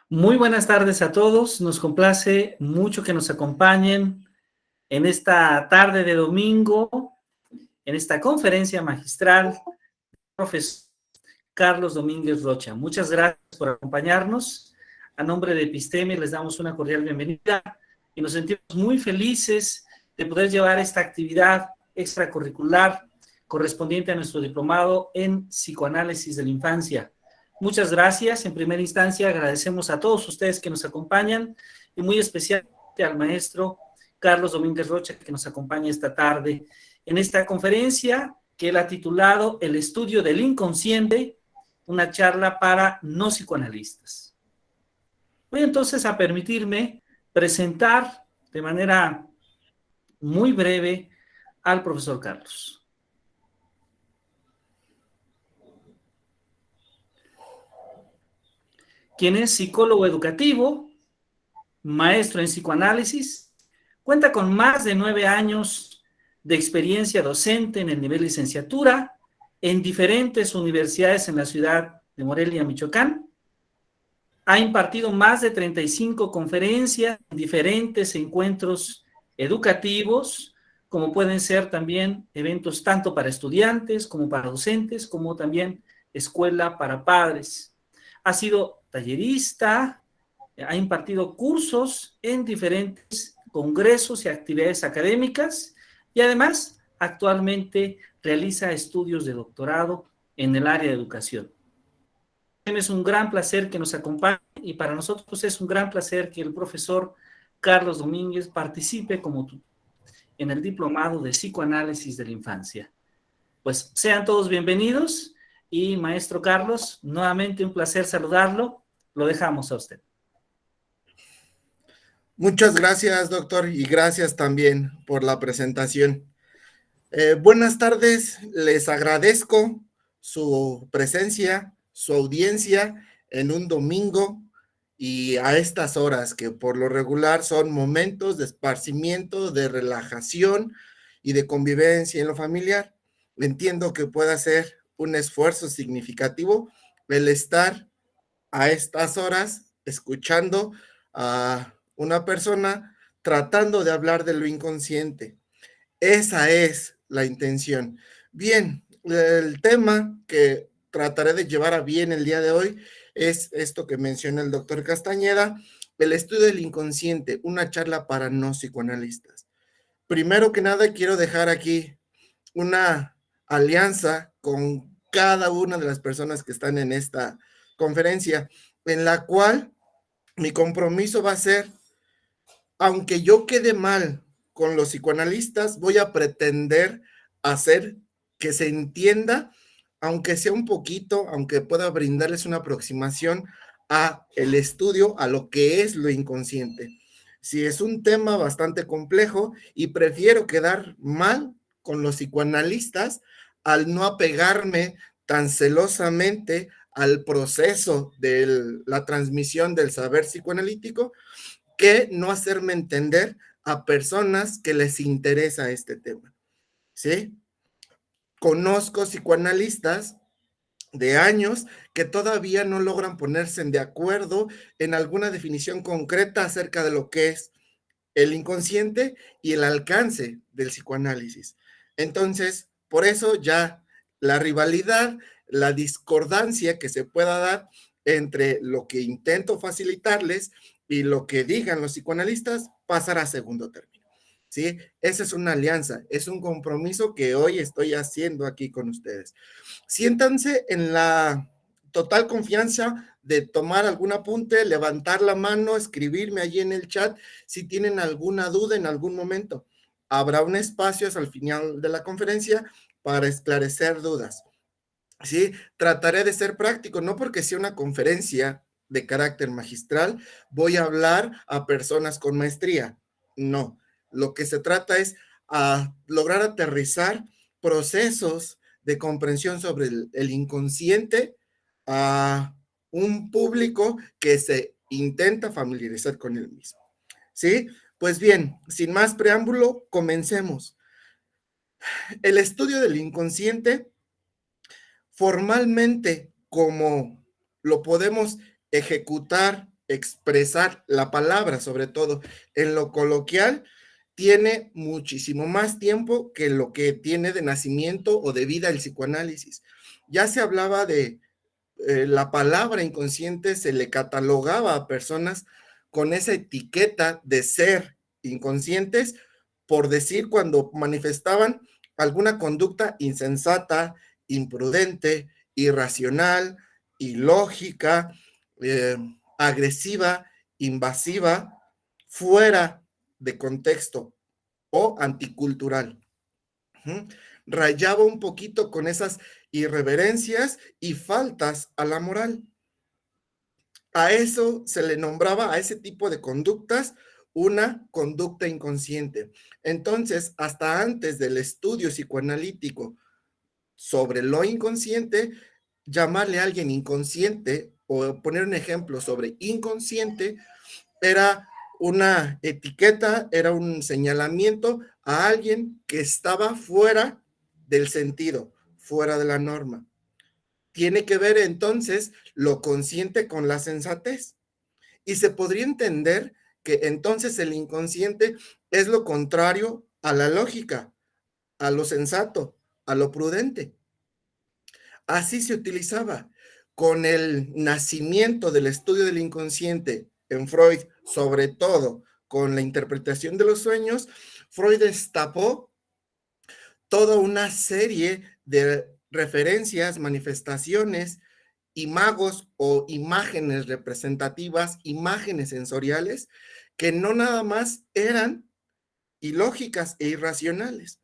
Muy buenas tardes a todos. Nos complace mucho que nos acompañen en esta tarde de domingo, en esta conferencia magistral, profesor Carlos Domínguez Rocha. Muchas gracias por acompañarnos. A nombre de Episteme les damos una cordial bienvenida y nos sentimos muy felices de poder llevar esta actividad extracurricular correspondiente a nuestro diplomado en psicoanálisis de la infancia. Muchas gracias. En primera instancia agradecemos a todos ustedes que nos acompañan y muy especialmente al maestro Carlos Domínguez Rocha que nos acompaña esta tarde en esta conferencia que él ha titulado El estudio del inconsciente, una charla para no psicoanalistas. Voy entonces a permitirme presentar de manera muy breve al profesor Carlos. Quien es psicólogo educativo, maestro en psicoanálisis, cuenta con más de 9 años de experiencia docente en el nivel licenciatura en diferentes universidades en la ciudad de Morelia, Michoacán. Ha impartido más de 35 conferencias en diferentes encuentros educativos, como pueden ser también eventos tanto para estudiantes como para docentes, como también escuela para padres. Ha sido tallerista, ha impartido cursos en diferentes congresos y actividades académicas y además actualmente realiza estudios de doctorado en el área de educación. Es un gran placer que nos acompañe y para nosotros es un gran placer que el profesor Carlos Domínguez participe como tutor en el diplomado de psicoanálisis de la infancia. Pues sean todos bienvenidos y maestro Carlos, nuevamente un placer saludarlo. Lo dejamos a usted. Muchas gracias, doctor, y gracias también por la presentación. Buenas tardes, les agradezco su presencia, su audiencia en un domingo y a estas horas que por lo regular son momentos de esparcimiento, de relajación y de convivencia en lo familiar. Entiendo que pueda ser un esfuerzo significativo el estar a estas horas escuchando a una persona tratando de hablar de lo inconsciente. Esa es la intención. Bien, el tema que trataré de llevar a bien el día de hoy es esto que menciona el doctor Castañeda, el estudio del inconsciente, una charla para no psicoanalistas. Primero que nada, quiero dejar aquí una alianza con cada una de las personas que están en esta conferencia, en la cual mi compromiso va a ser, aunque yo quede mal con los psicoanalistas, voy a pretender hacer que se entienda, aunque sea un poquito, aunque pueda brindarles una aproximación a el estudio, a lo que es lo inconsciente. Si es un tema bastante complejo y prefiero quedar mal con los psicoanalistas al no apegarme tan celosamente al proceso de la transmisión del saber psicoanalítico, que no hacerme entender a personas que les interesa este tema, ¿sí? Conozco psicoanalistas de años que todavía no logran ponerse de acuerdo en alguna definición concreta acerca de lo que es el inconsciente y el alcance del psicoanálisis. Entonces, por eso ya la rivalidad, la discordancia que se pueda dar entre lo que intento facilitarles y lo que digan los psicoanalistas pasará a segundo término. ¿Sí? Esa es una alianza, es un compromiso que hoy estoy haciendo aquí con ustedes. Siéntanse en la total confianza de tomar algún apunte, levantar la mano, escribirme allí en el chat si tienen alguna duda en algún momento. Habrá un espacio hasta el final de la conferencia para esclarecer dudas. Sí, trataré de ser práctico, no porque sea una conferencia de carácter magistral, voy a hablar a personas con maestría. No, lo que se trata es a lograr aterrizar procesos de comprensión sobre el inconsciente a un público que se intenta familiarizar con el mismo. ¿Sí? Pues bien, sin más preámbulo, comencemos. El estudio del inconsciente formalmente, como lo podemos ejecutar expresar la palabra, sobre todo en lo coloquial, tiene muchísimo más tiempo que lo que tiene de nacimiento o de vida el psicoanálisis. Ya se hablaba de la palabra inconsciente, se le catalogaba a personas con esa etiqueta de ser inconscientes, por decir cuando manifestaban alguna conducta insensata, imprudente, irracional, ilógica, eh, agresiva, invasiva, fuera de contexto o anticultural. Rayaba un poquito con esas irreverencias y faltas a la moral. A eso se le nombraba, a ese tipo de conductas, una conducta inconsciente. Entonces, hasta antes del estudio psicoanalítico sobre lo inconsciente, llamarle a alguien inconsciente o poner un ejemplo sobre inconsciente era una etiqueta, era un señalamiento a alguien que estaba fuera del sentido, fuera de la norma. Tiene que ver entonces lo consciente con la sensatez. Y se podría entender que entonces el inconsciente es lo contrario a la lógica, a lo sensato, a lo prudente. Así se utilizaba. Con el nacimiento del estudio del inconsciente en Freud, sobre todo con la interpretación de los sueños, Freud destapó toda una serie de referencias, manifestaciones, imagos o imágenes representativas, imágenes sensoriales, que no nada más eran ilógicas e irracionales.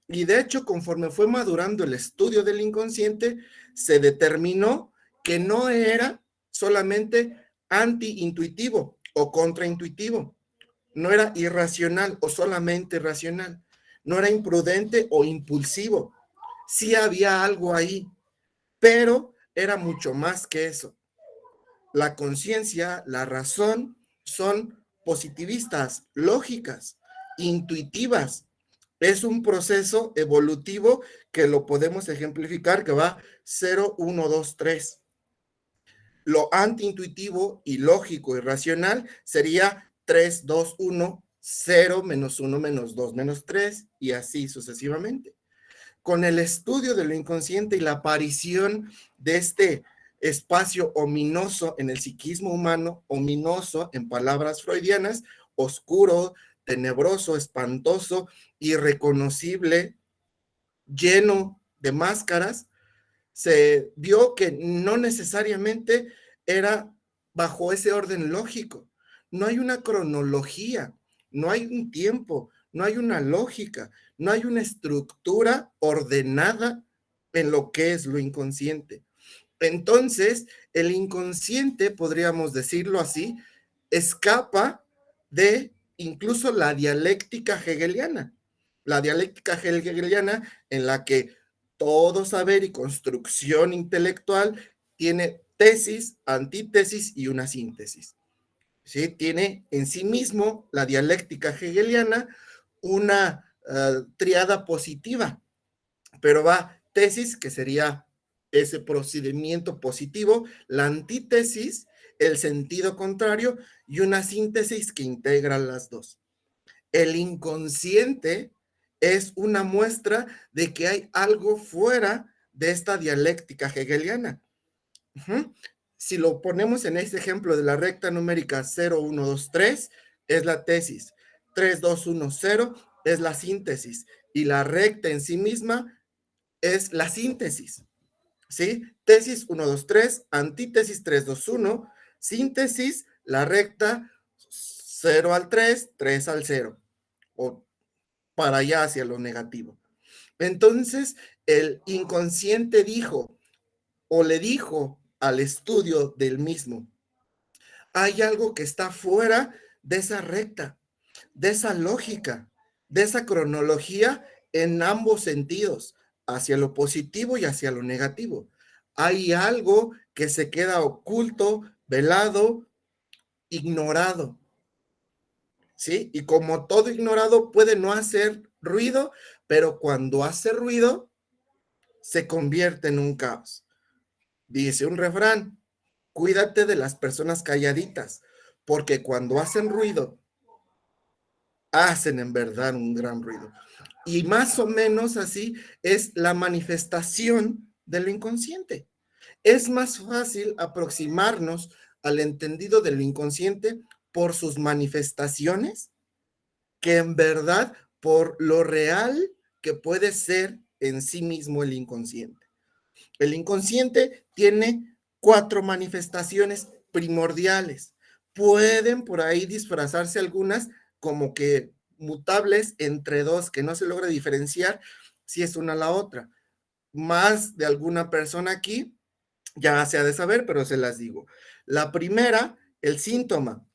Y de hecho, conforme fue madurando el estudio del inconsciente, se determinó que no era solamente antiintuitivo o contraintuitivo, no era irracional o solamente racional, no era imprudente o impulsivo. Sí había algo ahí, pero era mucho más que eso. La conciencia, la razón son positivistas, lógicas, intuitivas. Es un proceso evolutivo que lo podemos ejemplificar que va 0, 1, 2, 3. Lo antiintuitivo, ilógico y racional sería 3, 2, 1, 0, menos 1, menos 2, menos 3 y así sucesivamente. Con el estudio de lo inconsciente y la aparición de este espacio ominoso en el psiquismo humano, ominoso en palabras freudianas, oscuro, tenebroso, espantoso, irreconocible, lleno de máscaras, se vio que no necesariamente era bajo ese orden lógico. No hay una cronología, no hay un tiempo, no hay una lógica, no hay una estructura ordenada en lo que es lo inconsciente. Entonces, el inconsciente, podríamos decirlo así, escapa de incluso la dialéctica hegeliana. La dialéctica hegeliana en la que todo saber y construcción intelectual tiene tesis, antítesis y una síntesis. ¿Sí? Tiene en sí mismo la dialéctica hegeliana una triada positiva, pero va tesis, que sería ese procedimiento positivo, la antítesis, el sentido contrario y una síntesis que integra las dos. El inconsciente es una muestra de que hay algo fuera de esta dialéctica hegeliana. Si lo ponemos en este ejemplo de la recta numérica 0, 1, 2, 3, es la tesis. 3, 2, 1, 0 es la síntesis. Y la recta en sí misma es la síntesis. ¿Sí? Tesis 1, 2, 3, antítesis 3, 2, 1, síntesis, la recta 0 al 3, 3 al 0, o para allá hacia lo negativo. Entonces, el inconsciente dijo, o le dijo al estudio del mismo, hay algo que está fuera de esa recta, de esa lógica, de esa cronología en ambos sentidos, hacia lo positivo y hacia lo negativo. Hay algo que se queda oculto, velado, ignorado. ¿Sí? Y como todo ignorado puede no hacer ruido, pero cuando hace ruido, se convierte en un caos. Dice un refrán, cuídate de las personas calladitas, porque cuando hacen ruido, hacen en verdad un gran ruido. Y más o menos así es la manifestación de lo inconsciente. Es más fácil aproximarnos al entendido de lo inconsciente por sus manifestaciones que en verdad por lo real que puede ser en sí mismo el inconsciente. El inconsciente tiene 4 manifestaciones primordiales. Pueden por ahí disfrazarse algunas como que mutables entre dos, que no se logra diferenciar si es una a la otra. Más de alguna persona aquí ya se ha de saber, pero se las digo. La primera, el síntoma.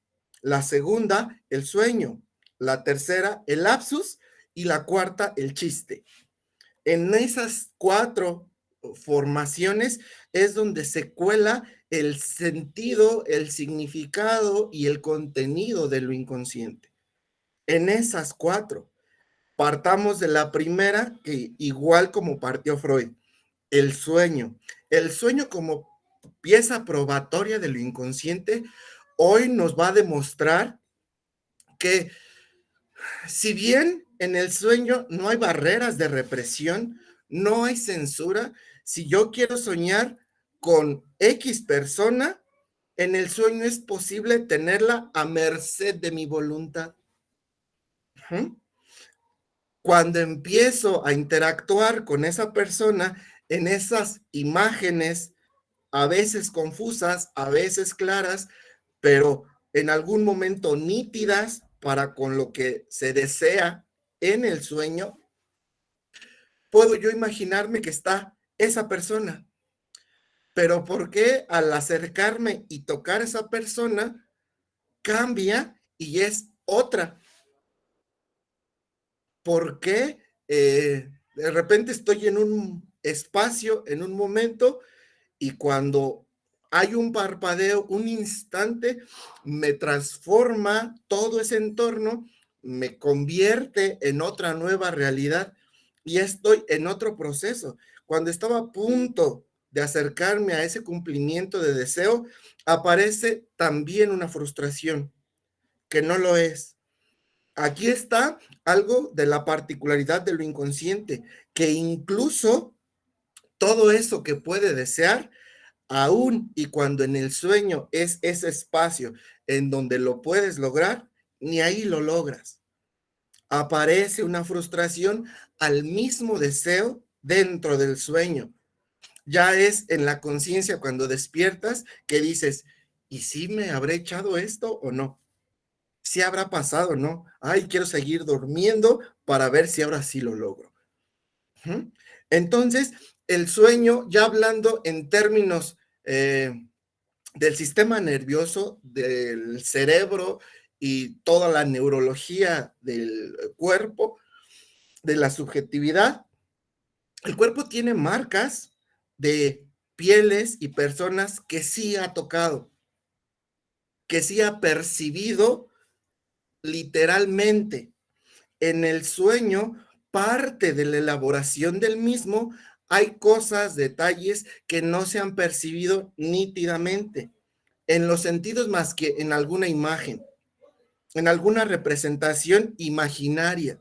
La segunda, el sueño. La tercera, el lapsus. Y la cuarta, el chiste. En esas 4 formaciones es donde se cuela el sentido, el significado y el contenido de lo inconsciente. En esas 4, partamos de la primera, que igual como partió Freud, el sueño. El sueño como pieza probatoria de lo inconsciente, hoy nos va a demostrar que si bien en el sueño no hay barreras de represión, no hay censura, si yo quiero soñar con X persona, en el sueño es posible tenerla a merced de mi voluntad. ¿Mm? Cuando empiezo a interactuar con esa persona en esas imágenes, a veces confusas, a veces claras, pero en algún momento nítidas para con lo que se desea en el sueño, puedo yo imaginarme que está esa persona. Pero ¿por qué al acercarme y tocar a esa persona cambia y es otra? ¿Por qué de repente estoy en un espacio, en un momento, y cuando hay un parpadeo, un instante, me transforma todo ese entorno, me convierte en otra nueva realidad y estoy en otro proceso? Cuando estaba a punto de acercarme a ese cumplimiento de deseo, aparece también una frustración que no lo es. Aquí está algo de la particularidad de lo inconsciente, que incluso todo eso que puede desear, aún y cuando en el sueño es ese espacio en donde lo puedes lograr, ni ahí lo logras. Aparece una frustración al mismo deseo dentro del sueño. Ya es en la conciencia cuando despiertas que dices, ¿y si me habré echado esto o no? ¿Si habrá pasado o no? Ay, quiero seguir durmiendo para ver si ahora sí lo logro. Entonces, el sueño, ya hablando en términos del sistema nervioso, del cerebro y toda la neurología del cuerpo, de la subjetividad, el cuerpo tiene marcas de pieles y personas que sí ha tocado, que sí ha percibido literalmente. En el sueño, parte de la elaboración del mismo, hay cosas, detalles que no se han percibido nítidamente en los sentidos más que en alguna imagen, en alguna representación imaginaria,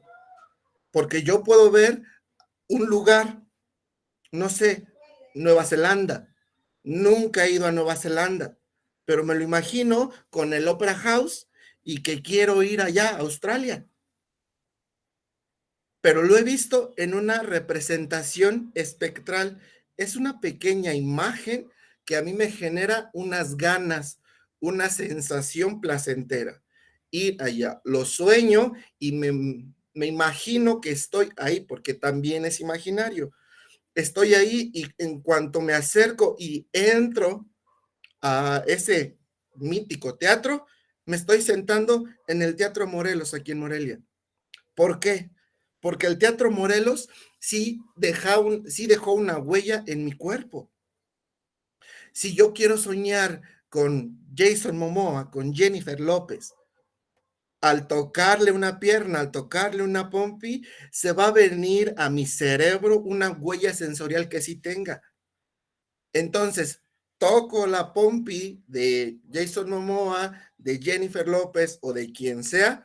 porque yo puedo ver un lugar, no sé, Nueva Zelanda. Nunca he ido a Nueva Zelanda, pero me lo imagino con el Opera House y que quiero ir allá a Australia. Pero lo he visto en una representación espectral. Es una pequeña imagen que a mí me genera unas ganas, una sensación placentera. Ir allá, lo sueño y me imagino que estoy ahí, porque también es imaginario. Estoy ahí y en cuanto me acerco y entro a ese mítico teatro, me estoy sentando en el Teatro Morelos, aquí en Morelia. ¿Por qué? Porque el Teatro Morelos sí dejó una huella en mi cuerpo. Si yo quiero soñar con Jason Momoa, con Jennifer López, al tocarle una pierna, al tocarle una pompi, se va a venir a mi cerebro una huella sensorial que sí tenga. Entonces, toco la pompi de Jason Momoa, de Jennifer López o de quien sea,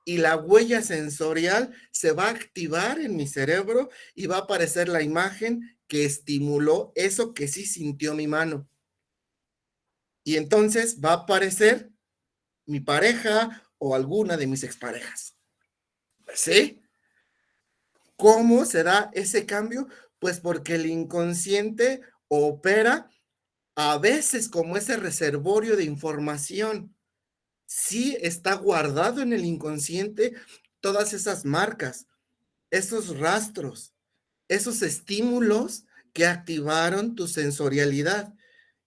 y la huella sensorial se va a activar en mi cerebro y va a aparecer la imagen que estimuló eso que sí sintió mi mano. Y entonces va a aparecer mi pareja o alguna de mis exparejas. ¿Sí? ¿Cómo se da ese cambio? Pues porque el inconsciente opera a veces como ese reservorio de información. Sí está guardado en el inconsciente todas esas marcas, esos rastros, esos estímulos que activaron tu sensorialidad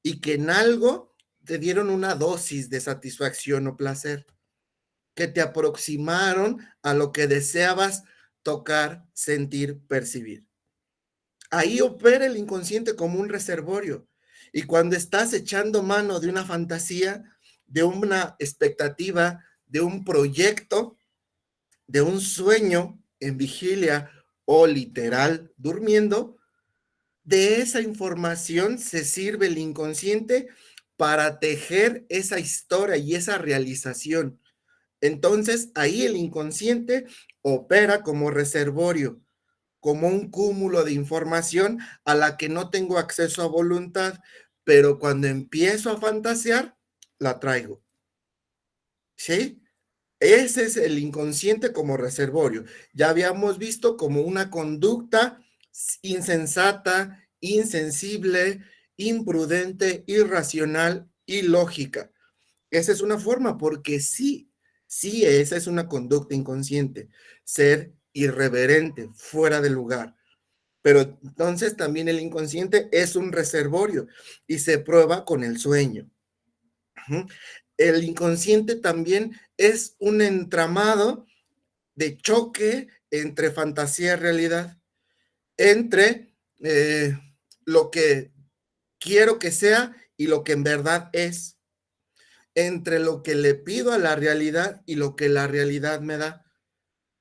y que en algo te dieron una dosis de satisfacción o placer, que te aproximaron a lo que deseabas tocar, sentir, percibir. Ahí opera el inconsciente como un reservorio. Y cuando estás echando mano de una fantasía, de una expectativa, de un proyecto, de un sueño en vigilia o literal durmiendo, de esa información se sirve el inconsciente para tejer esa historia y esa realización. Entonces, ahí el inconsciente opera como reservorio, como un cúmulo de información a la que no tengo acceso a voluntad, pero cuando empiezo a fantasear, la traigo. ¿Sí? Ese es el inconsciente como reservorio. Ya habíamos visto como una conducta insensata, insensible, imprudente, irracional, ilógica. Esa es una forma, porque sí, sí, esa es una conducta inconsciente, ser irreverente, fuera de lugar. Pero entonces también el inconsciente es un reservorio y se prueba con el sueño. El inconsciente también es un entramado de choque entre fantasía y realidad, entre lo que quiero que sea y lo que en verdad es, entre lo que le pido a la realidad y lo que la realidad me da.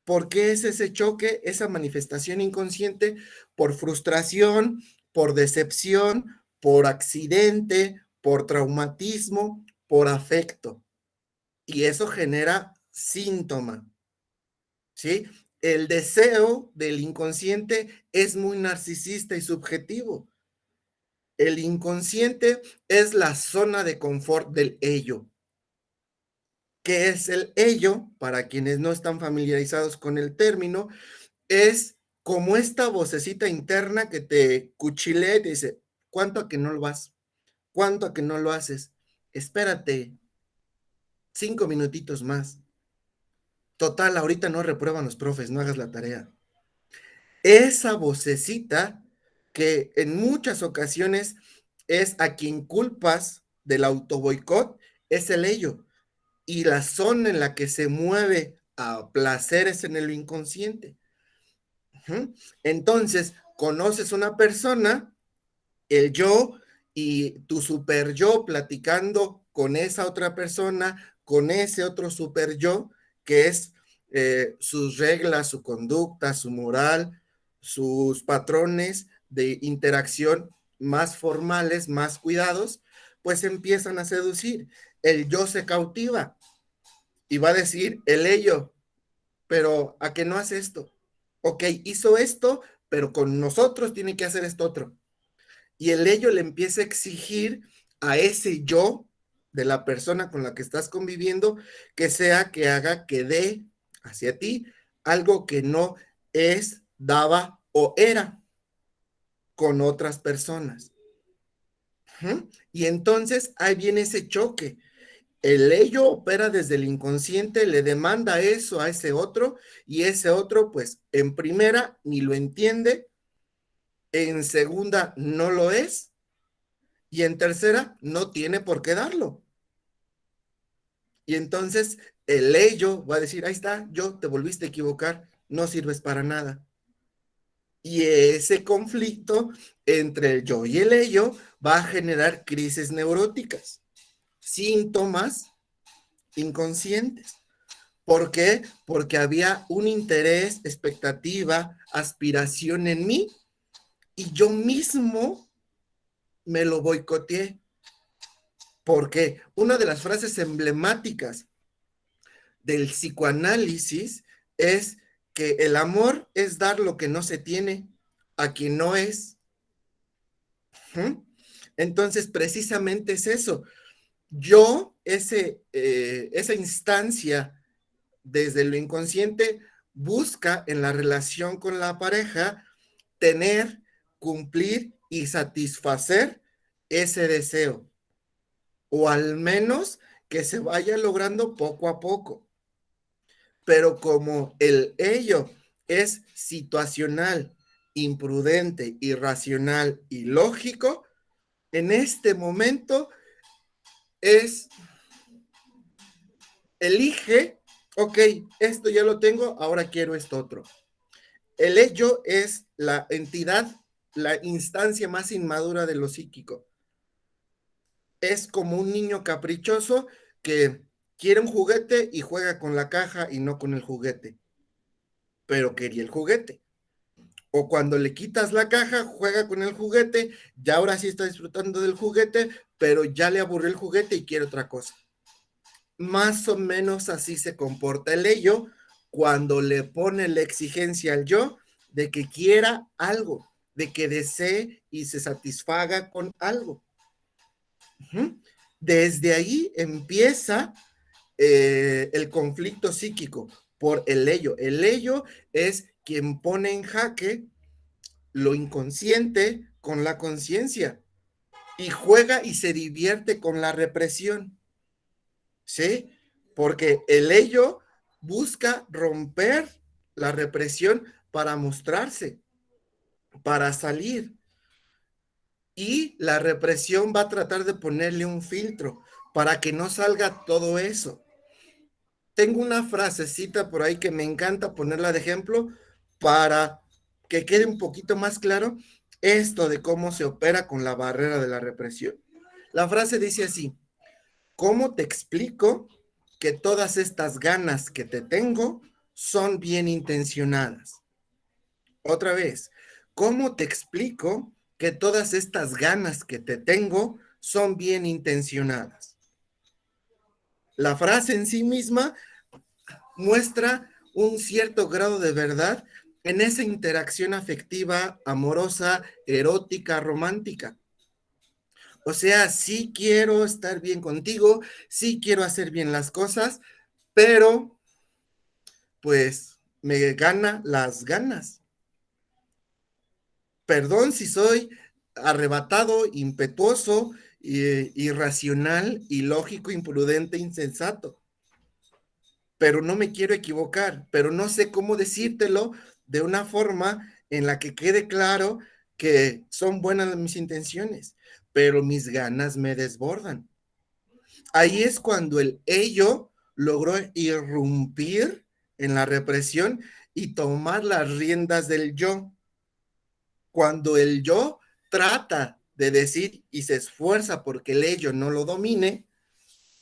¿Por qué es ese choque, esa manifestación inconsciente? Por frustración, por decepción, por accidente, por traumatismo, por afecto. Y eso genera síntoma, ¿sí? El deseo del inconsciente es muy narcisista y subjetivo. El inconsciente es la zona de confort del ello. ¿Qué es el ello? Para quienes no están familiarizados con el término, es como esta vocecita interna que te cuchilea y te dice, ¿cuánto a que no lo vas? ¿Cuánto a que no lo haces? Espérate 5 minutitos más. Total, ahorita no reprueban los profes, no hagas la tarea. Esa vocecita que en muchas ocasiones es a quien culpas del autoboicot, es el ello. Y la zona en la que se mueve a placeres en el inconsciente. Entonces, conoces una persona, el yo y tu super yo platicando con esa otra persona, con ese otro super yo, que es sus reglas, su conducta, su moral, sus patrones de interacción más formales, más cuidados, pues empiezan a seducir. El yo se cautiva y va a decir el ello, pero ¿a qué no hace esto? Ok, hizo esto, pero con nosotros tiene que hacer esto otro. Y el ello le empieza a exigir a ese yo de la persona con la que estás conviviendo que sea, que haga, que dé hacia ti algo que no es, daba o era con otras personas. Y entonces ahí viene ese choque. El ello opera desde el inconsciente, le demanda eso a ese otro y ese otro pues en primera ni lo entiende, en segunda no lo es y en tercera no tiene por qué darlo. Y entonces el ello va a decir, ahí está, yo te volviste a equivocar, no sirves para nada. Y ese conflicto entre el yo y el ello va a generar crisis neuróticas, síntomas inconscientes. ¿Por qué? Porque había un interés, expectativa, aspiración en mí y yo mismo me lo boicoteé. Porque una de las frases emblemáticas del psicoanálisis es que el amor es dar lo que no se tiene a quien no es. Entonces, precisamente es eso. Yo, esa instancia desde lo inconsciente busca en la relación con la pareja tener, cumplir y satisfacer ese deseo, o al menos que se vaya logrando poco a poco. Pero como el ello es situacional, imprudente, irracional y lógico, en este momento es elige, ok, esto ya lo tengo, ahora quiero esto otro. El ello es la entidad, la instancia más inmadura de lo psíquico. Es como un niño caprichoso que quiere un juguete y juega con la caja y no con el juguete, pero quería el juguete. O cuando le quitas la caja, juega con el juguete, ya ahora sí está disfrutando del juguete, pero ya le aburrió el juguete y quiere otra cosa. Más o menos así se comporta el ello cuando le pone la exigencia al yo de que quiera algo, de que desee y se satisfaga con algo. Desde ahí empieza el conflicto psíquico por el ello. El ello es quien pone en jaque lo inconsciente con la conciencia y juega y se divierte con la represión. ¿Sí? Porque el ello busca romper la represión para mostrarse, para salir. Y la represión va a tratar de ponerle un filtro para que no salga todo eso. Tengo una frasecita por ahí que me encanta ponerla de ejemplo para que quede un poquito más claro esto de cómo se opera con la barrera de la represión. La frase dice así: ¿cómo te explico que todas estas ganas que te tengo son bien intencionadas? Otra vez, ¿cómo te explico que todas estas ganas que te tengo son bien intencionadas? La frase en sí misma muestra un cierto grado de verdad en esa interacción afectiva, amorosa, erótica, romántica. O sea, sí quiero estar bien contigo, sí quiero hacer bien las cosas, pero pues me gana las ganas. Perdón si soy arrebatado, impetuoso, irracional, ilógico, imprudente, insensato. Pero no me quiero equivocar, pero no sé cómo decírtelo de una forma en la que quede claro que son buenas mis intenciones, pero mis ganas me desbordan. Ahí es cuando el ello logró irrumpir en la represión y tomar las riendas del yo. Cuando el yo trata de decir y se esfuerza porque el ello no lo domine,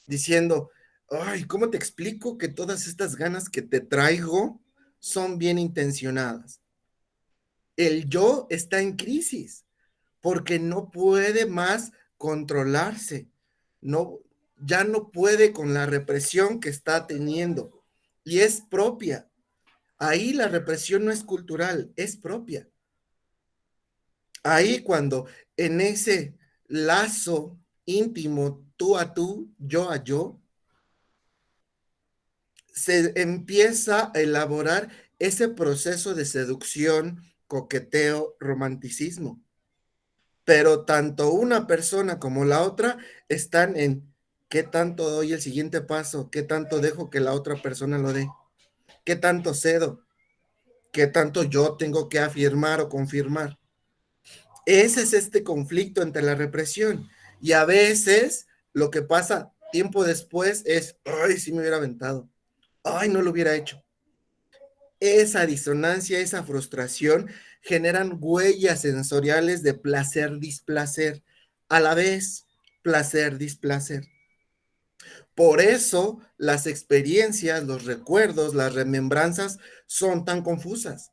diciendo, ay, ¿cómo te explico que todas estas ganas que te traigo son bien intencionadas? El yo está en crisis porque no puede más controlarse, no, ya no puede con la represión que está teniendo y es propia. Ahí la represión no es cultural, es propia. Ahí cuando en ese lazo íntimo, tú a tú, yo a yo, se empieza a elaborar ese proceso de seducción, coqueteo, romanticismo. Pero tanto una persona como la otra están en qué tanto doy el siguiente paso, qué tanto dejo que la otra persona lo dé, qué tanto cedo, qué tanto yo tengo que afirmar o confirmar. Ese es este conflicto entre la represión. Y a veces lo que pasa tiempo después es, ay, sí me hubiera aventado, ay, no lo hubiera hecho. Esa disonancia, esa frustración generan huellas sensoriales de placer-displacer, a la vez placer-displacer. Por eso las experiencias, los recuerdos, las remembranzas son tan confusas,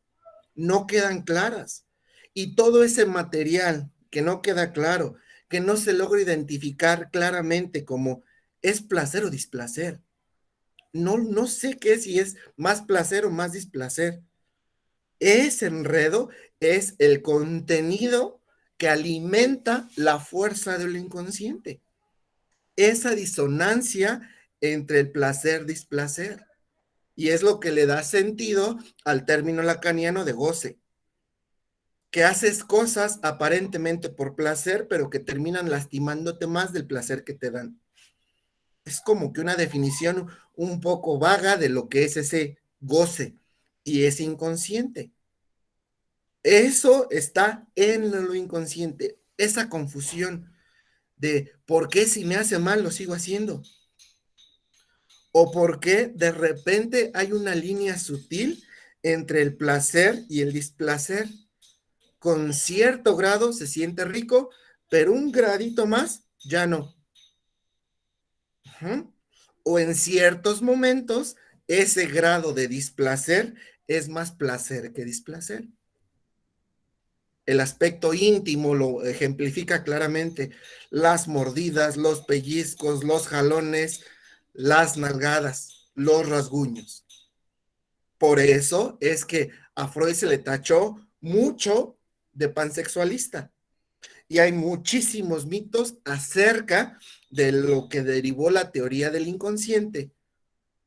no quedan claras. Y todo ese material que no queda claro, que no se logra identificar claramente como es placer o displacer. No sé qué, si es más placer o más displacer. Ese enredo es el contenido que alimenta la fuerza del inconsciente. Esa disonancia entre el placer-displacer. Y es lo que le da sentido al término lacaniano de goce. Que haces cosas aparentemente por placer, pero que terminan lastimándote más del placer que te dan. Es como que una definición un poco vaga de lo que es ese goce y es inconsciente. Eso está en lo inconsciente, esa confusión de por qué si me hace mal lo sigo haciendo, o por qué de repente hay una línea sutil entre el placer y el displacer. Con cierto grado se siente rico, pero un gradito más ya no. Uh-huh. O en ciertos momentos ese grado de displacer es más placer que displacer. El aspecto íntimo lo ejemplifica claramente. Las mordidas, los pellizcos, los jalones, las nalgadas, los rasguños. Por eso es que a Freud se le tachó mucho de pansexualista. Y hay muchísimos mitos acerca de lo que derivó la teoría del inconsciente,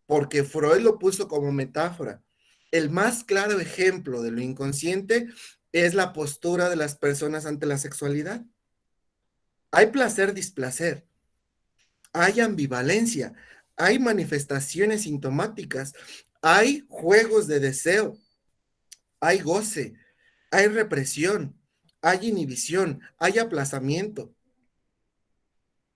porque Freud lo puso como metáfora. El más claro ejemplo de lo inconsciente es la postura de las personas ante la sexualidad. Hay placer, displacer, hay ambivalencia, hay manifestaciones sintomáticas, hay juegos de deseo, hay goce, hay represión, hay inhibición, hay aplazamiento.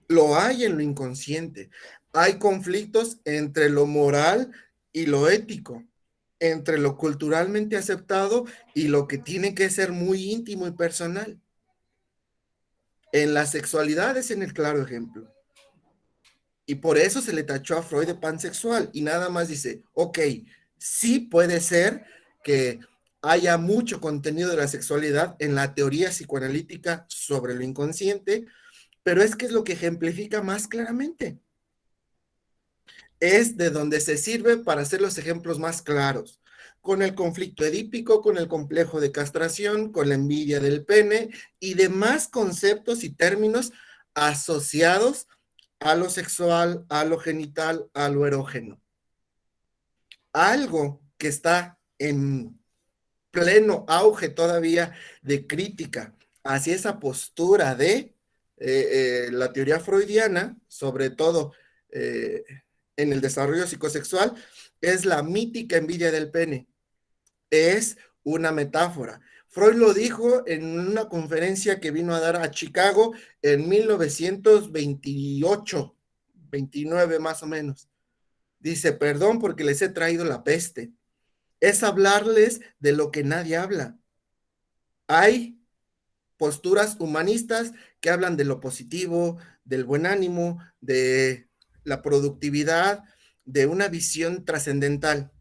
Lo hay en lo inconsciente. Hay conflictos entre lo moral y lo ético, entre lo culturalmente aceptado y lo que tiene que ser muy íntimo y personal. En la sexualidad es en el claro ejemplo. Y por eso se le tachó a Freud de pansexual y nada más dice, ok, sí puede ser que haya mucho contenido de la sexualidad en la teoría psicoanalítica sobre lo inconsciente, pero es que es lo que ejemplifica más claramente. Es de donde se sirve para hacer los ejemplos más claros, con el conflicto edípico, con el complejo de castración, con la envidia del pene y demás conceptos y términos asociados a lo sexual, a lo genital, a lo erógeno. Algo que está en pleno auge todavía de crítica hacia esa postura de la teoría freudiana, sobre todo en el desarrollo psicosexual, es la mítica envidia del pene. Es una metáfora. Freud lo dijo en una conferencia que vino a dar a Chicago en 1928, 29 más o menos. Dice, perdón porque les he traído la peste. Es hablarles de lo que nadie habla. Hay posturas humanistas que hablan de lo positivo, del buen ánimo, de la productividad, de una visión trascendental.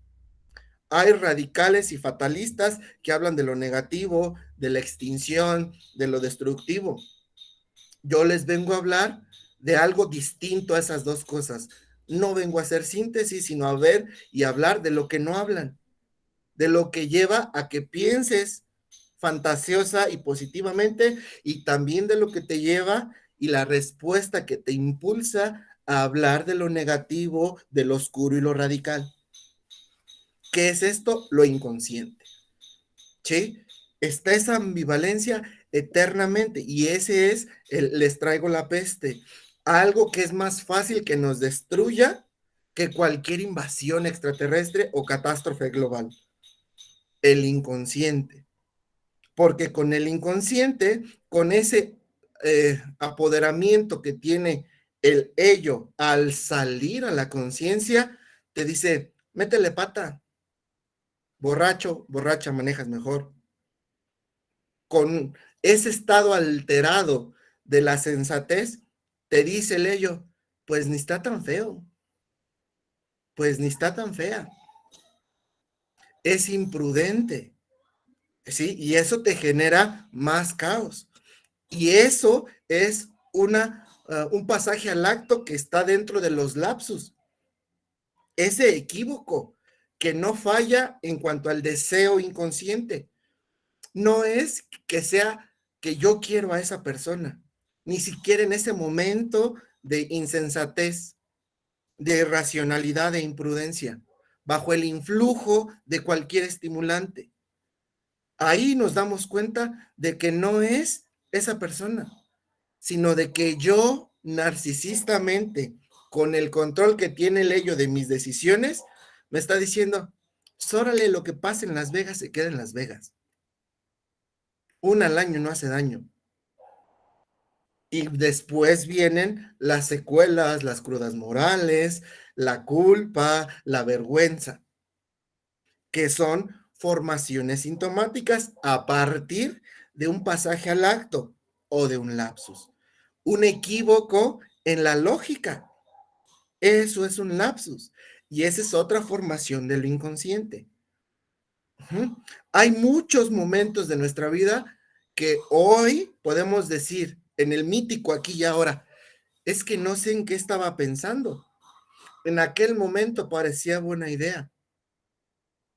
Hay radicales y fatalistas que hablan de lo negativo, de la extinción, de lo destructivo. Yo les vengo a hablar de algo distinto a esas dos cosas. No vengo a hacer síntesis, sino a ver y hablar de lo que no hablan, de lo que lleva a que pienses fantasiosa y positivamente, y también de lo que te lleva y la respuesta que te impulsa a hablar de lo negativo, de lo oscuro y lo radical. ¿Qué es esto? Lo inconsciente. ¿Sí? Está esa ambivalencia eternamente y ese es les traigo la peste. Algo que es más fácil que nos destruya que cualquier invasión extraterrestre o catástrofe global. El inconsciente. Porque con el inconsciente, con ese apoderamiento que tiene el ello al salir a la conciencia, te dice, métele pata, borracho, borracha, manejas mejor. Con ese estado alterado de la sensatez, te dice el ello, pues ni está tan feo, pues ni está tan fea, es imprudente, ¿sí? Y eso te genera más caos. Y eso es un pasaje al acto que está dentro de los lapsus. Ese equívoco que no falla en cuanto al deseo inconsciente. No es que sea que yo quiero a esa persona, ni siquiera en ese momento de insensatez, de irracionalidad e imprudencia, bajo el influjo de cualquier estimulante. Ahí nos damos cuenta de que no es esa persona, sino de que yo narcisistamente, con el control que tiene el ello de mis decisiones, me está diciendo, órale, lo que pasa en Las Vegas se queda en Las Vegas. Una al año no hace daño. Y después vienen las secuelas, las crudas morales, la culpa, la vergüenza, que son formaciones sintomáticas a partir de un pasaje al acto o de un lapsus. Un equívoco en la lógica. Eso es un lapsus. Y esa es otra formación del inconsciente. Hay muchos momentos de nuestra vida que hoy podemos decir, en el mítico aquí y ahora, es que no sé en qué estaba pensando. En aquel momento parecía buena idea.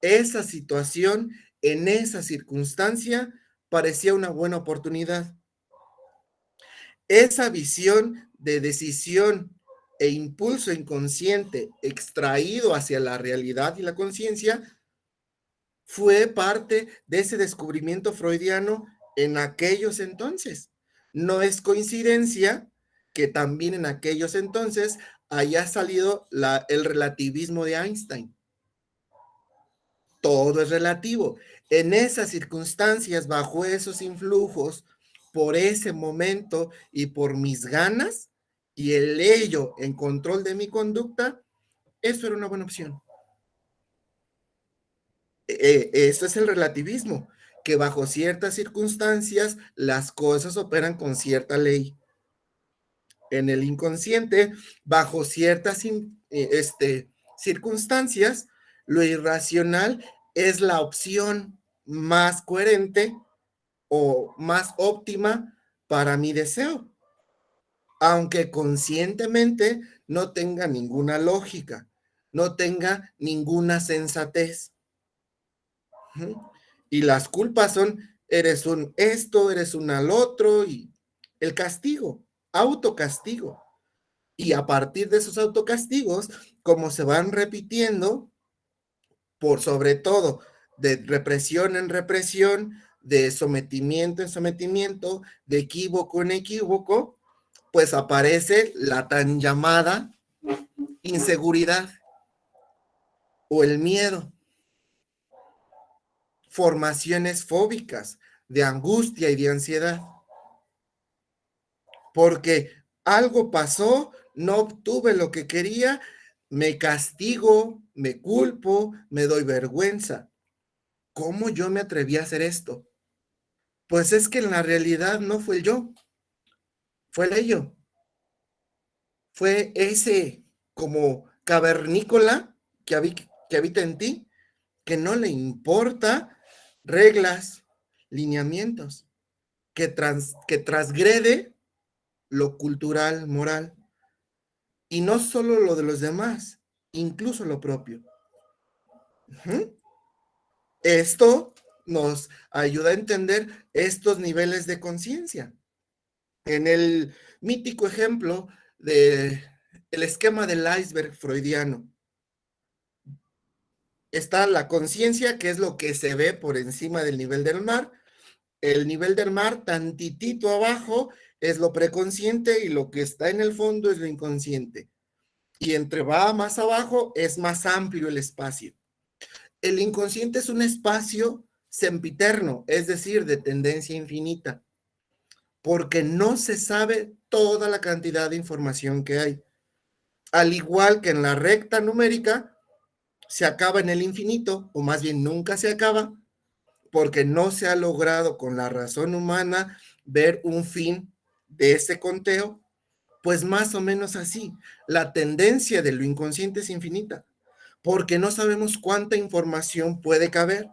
Esa situación, en esa circunstancia, parecía una buena oportunidad. Esa visión de decisión e impulso inconsciente extraído hacia la realidad y la conciencia fue parte de ese descubrimiento freudiano en aquellos entonces. No es coincidencia que también en aquellos entonces haya salido el relativismo de Einstein. Todo es relativo. En esas circunstancias, bajo esos influjos, por ese momento y por mis ganas y el ello en control de mi conducta, eso era una buena opción. Eso es el relativismo, que bajo ciertas circunstancias las cosas operan con cierta ley. En el inconsciente, bajo ciertas circunstancias, lo irracional es la opción más coherente o más óptima para mi deseo, aunque conscientemente no tenga ninguna lógica, no tenga ninguna sensatez. Y las culpas son, eres un esto, eres un al otro, y el castigo, autocastigo. Y a partir de esos autocastigos, como se van repitiendo, por sobre todo de represión en represión, de sometimiento en sometimiento, de equívoco en equívoco, pues aparece la tan llamada inseguridad o el miedo. Formaciones fóbicas de angustia y de ansiedad. Porque algo pasó, no obtuve lo que quería, me castigo, me culpo, me doy vergüenza. ¿Cómo yo me atreví a hacer esto? Pues es que en la realidad no fue el yo, fue el ello. Fue ese como cavernícola que habita en ti, que no le importa reglas, lineamientos, que transgrede lo cultural, moral, y no solo lo de los demás, incluso lo propio. Esto nos ayuda a entender estos niveles de conciencia. En el mítico ejemplo del esquema del iceberg freudiano, está la conciencia, que es lo que se ve por encima del nivel del mar. El nivel del mar, tantitito abajo, es lo preconsciente, y lo que está en el fondo es lo inconsciente. Y entre va más abajo, es más amplio el espacio. El inconsciente es un espacio sempiterno, es decir, de tendencia infinita, porque no se sabe toda la cantidad de información que hay. Al igual que en la recta numérica, se acaba en el infinito, o más bien nunca se acaba, porque no se ha logrado con la razón humana ver un fin de ese conteo. Pues más o menos así, la tendencia de lo inconsciente es infinita, porque no sabemos cuánta información puede caber,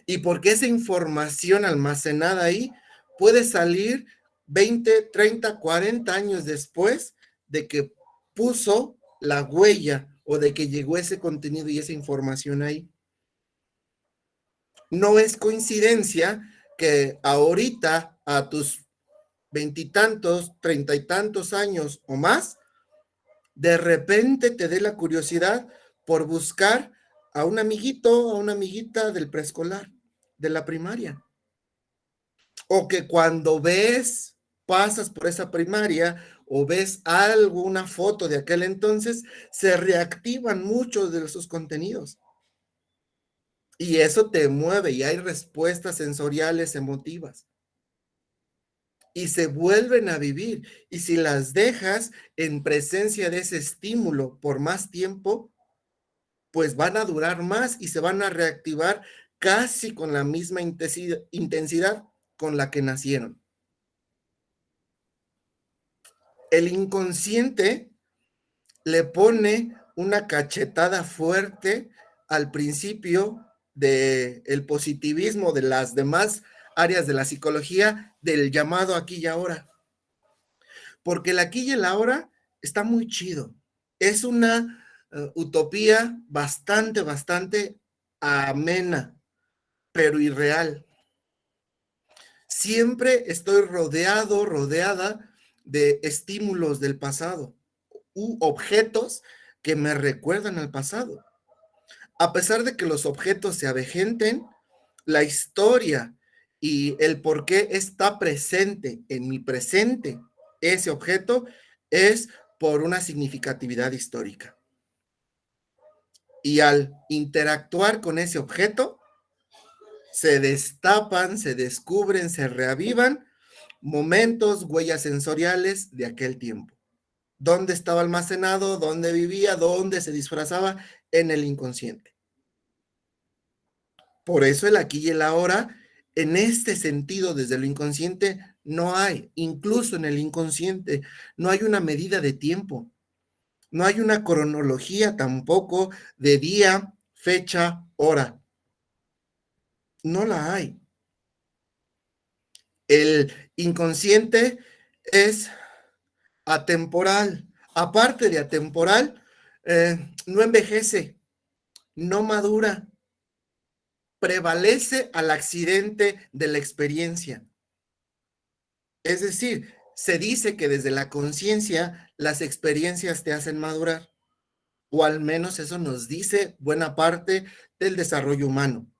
y porque esa información almacenada ahí puede salir 20, 30, 40 años después de que puso la huella o de que llegó ese contenido y esa información ahí. No es coincidencia que ahorita a tus veintitantos, treinta y tantos años o más, de repente te dé la curiosidad por buscar a un amiguito, a una amiguita del preescolar, de la primaria. O que cuando pasas por esa primaria o ves alguna foto de aquel entonces, se reactivan muchos de sus contenidos. Y eso te mueve y hay respuestas sensoriales emotivas. Y se vuelven a vivir. Y si las dejas en presencia de ese estímulo por más tiempo, pues van a durar más y se van a reactivar casi con la misma intensidad con la que nacieron. El inconsciente le pone una cachetada fuerte al principio del positivismo de las demás áreas de la psicología del llamado aquí y ahora. Porque el aquí y el ahora está muy chido. Es una utopía bastante amena, pero irreal. Siempre estoy rodeada de estímulos del pasado u objetos que me recuerdan al pasado. A pesar de que los objetos se avejenten, la historia y el por qué está presente en mi presente ese objeto es por una significatividad histórica. Y al interactuar con ese objeto, se destapan, se descubren, se reavivan momentos, huellas sensoriales de aquel tiempo. ¿Dónde estaba almacenado? ¿Dónde vivía? ¿Dónde se disfrazaba? En el inconsciente. Por eso el aquí y el ahora, en este sentido, desde lo inconsciente, no hay, incluso en el inconsciente, no hay una medida de tiempo, no hay una cronología tampoco de día, fecha, hora. No la hay. El inconsciente es atemporal. Aparte de atemporal, no envejece, no madura, prevalece al accidente de la experiencia. Es decir, se dice que desde la conciencia las experiencias te hacen madurar, o al menos eso nos dice buena parte del desarrollo humano,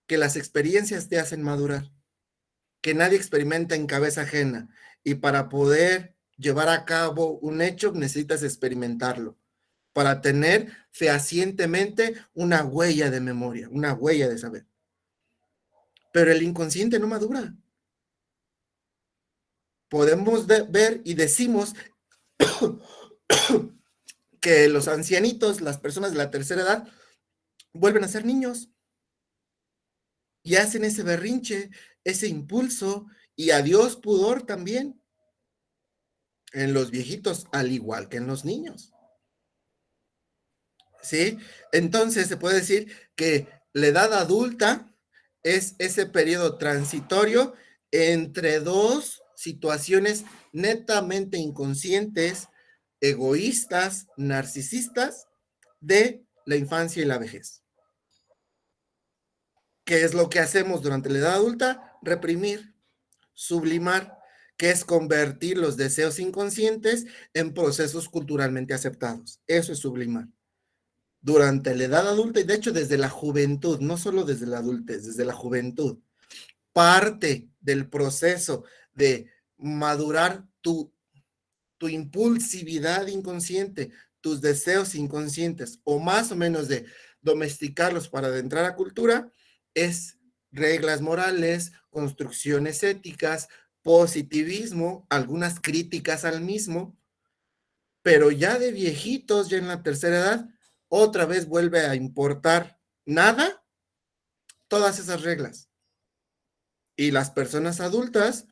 que las experiencias te hacen madurar, que nadie experimenta en cabeza ajena, y para poder llevar a cabo un hecho necesitas experimentarlo, para tener fehacientemente una huella de memoria, una huella de saber. Pero el inconsciente no madura. Podemos ver y decimos que los ancianitos, las personas de la tercera edad, vuelven a ser niños y hacen ese berrinche, ese impulso y adiós pudor también en los viejitos, al igual que en los niños. ¿Sí? Entonces se puede decir que la edad adulta es ese periodo transitorio entre dos situaciones netamente inconscientes, egoístas, narcisistas de la infancia y la vejez. ¿Qué es lo que hacemos durante la edad adulta? Reprimir, sublimar, que es convertir los deseos inconscientes en procesos culturalmente aceptados. Eso es sublimar. Durante la edad adulta y de hecho desde la juventud, no solo desde la adultez, desde la juventud, parte del proceso de madurar tu impulsividad inconsciente, tus deseos inconscientes, o más o menos de domesticarlos para adentrar a cultura, es reglas morales, construcciones éticas, positivismo, algunas críticas al mismo, pero ya de viejitos, ya en la tercera edad, otra vez vuelve a importar nada todas esas reglas. Y las personas adultas,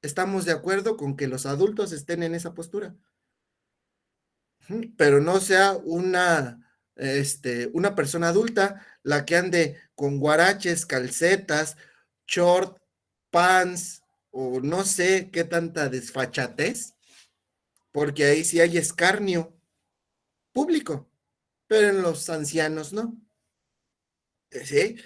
estamos de acuerdo con que los adultos estén en esa postura, pero no sea una persona adulta la que ande con guaraches, calcetas, short, pants, o no sé qué tanta desfachatez, porque ahí sí hay escarnio público, pero en los ancianos no. ¿Sí?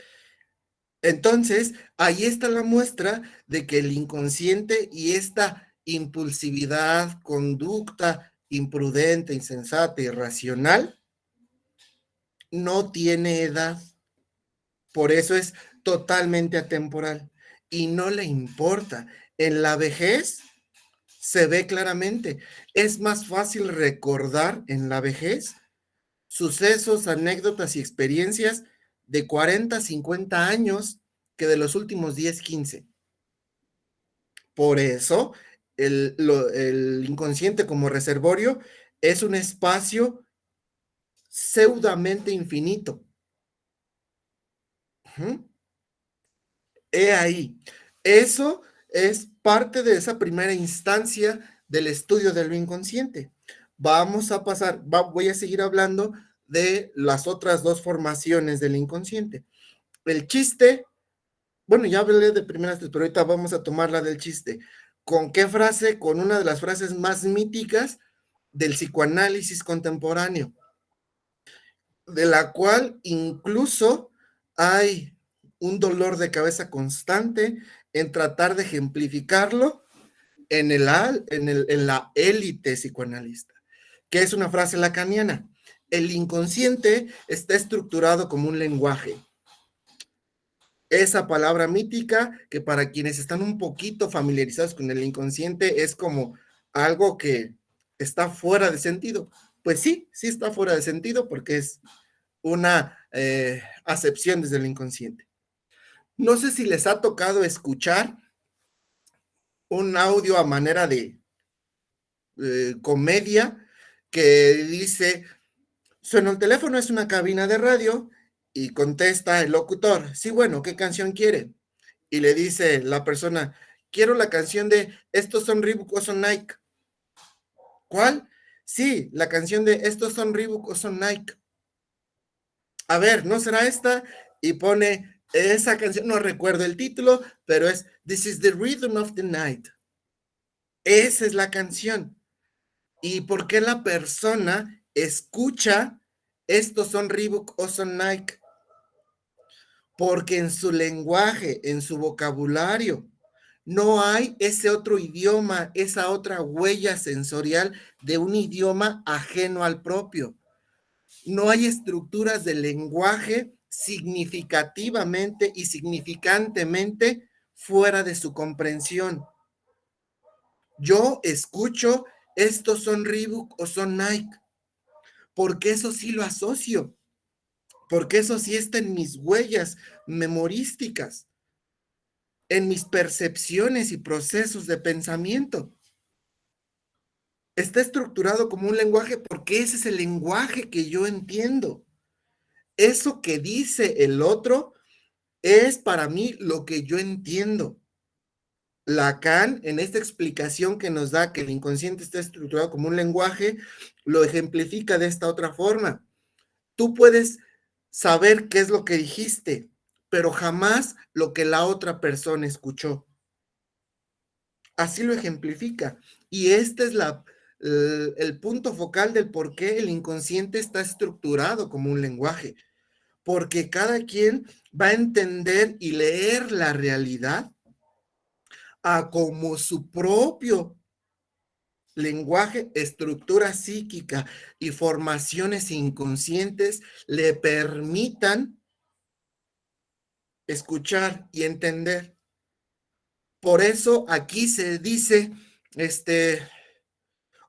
Entonces, ahí está la muestra de que el inconsciente y esta impulsividad, conducta imprudente, insensata, irracional, no tiene edad. Por eso es totalmente atemporal y no le importa. En la vejez se ve claramente. Es más fácil recordar en la vejez sucesos, anécdotas y experiencias de 40, 50 años que de los últimos 10, 15. Por eso, el inconsciente como reservorio es un espacio pseudamente infinito. He ahí. Eso es parte de esa primera instancia del estudio de lo inconsciente. Vamos a pasar, voy a seguir hablando de las otras dos formaciones del inconsciente. El chiste, bueno, ya hablé de primeras, pero ahorita vamos a tomar la del chiste. ¿Con qué frase? Con una de las frases más míticas del psicoanálisis contemporáneo, de la cual incluso hay un dolor de cabeza constante en tratar de ejemplificarlo en la élite psicoanalista, que es una frase lacaniana. El inconsciente está estructurado como un lenguaje. Esa palabra mítica que para quienes están un poquito familiarizados con el inconsciente es como algo que está fuera de sentido. Pues sí, sí está fuera de sentido porque es una acepción desde el inconsciente. No sé si les ha tocado escuchar un audio a manera de comedia que dice, suena el teléfono, es una cabina de radio y contesta el locutor, sí, bueno, ¿qué canción quiere? Y le dice la persona, quiero la canción de Estos son Reebok o son Nike. ¿Cuál? Sí, la canción de Estos son Reebok o son Nike. A ver, ¿no será esta? Y pone esa canción, no recuerdo el título, pero es This is the Rhythm of the Night. Esa es la canción. ¿Y por qué la persona escucha estos son Reebok o son Nike? Porque en su lenguaje, en su vocabulario, no hay ese otro idioma, esa otra huella sensorial de un idioma ajeno al propio. No hay estructuras de lenguaje significativamente y significantemente fuera de su comprensión. Yo escucho, estos son Reebok o son Nike, porque eso sí lo asocio, porque eso sí está en mis huellas memorísticas, en mis percepciones y procesos de pensamiento. Está estructurado como un lenguaje porque ese es el lenguaje que yo entiendo. Eso que dice el otro es para mí lo que yo entiendo. Lacan, en esta explicación que nos da que el inconsciente está estructurado como un lenguaje, lo ejemplifica de esta otra forma. Tú puedes saber qué es lo que dijiste, pero jamás lo que la otra persona escuchó. Así lo ejemplifica. Y este es el punto focal del por qué el inconsciente está estructurado como un lenguaje. Porque cada quien va a entender y leer la realidad a como su propio lenguaje, estructura psíquica y formaciones inconscientes le permitan escuchar y entender. Por eso aquí se dice,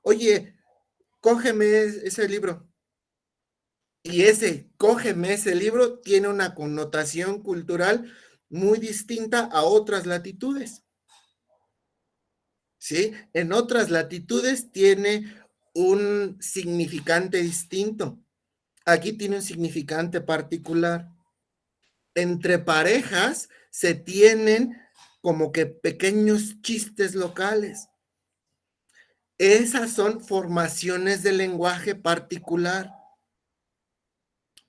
oye, cógeme ese libro. Y ese, cógeme ese libro, tiene una connotación cultural muy distinta a otras latitudes. ¿Sí? En otras latitudes tiene un significante distinto. Aquí tiene un significante particular. Entre parejas se tienen como que pequeños chistes locales. Esas son formaciones de lenguaje particular.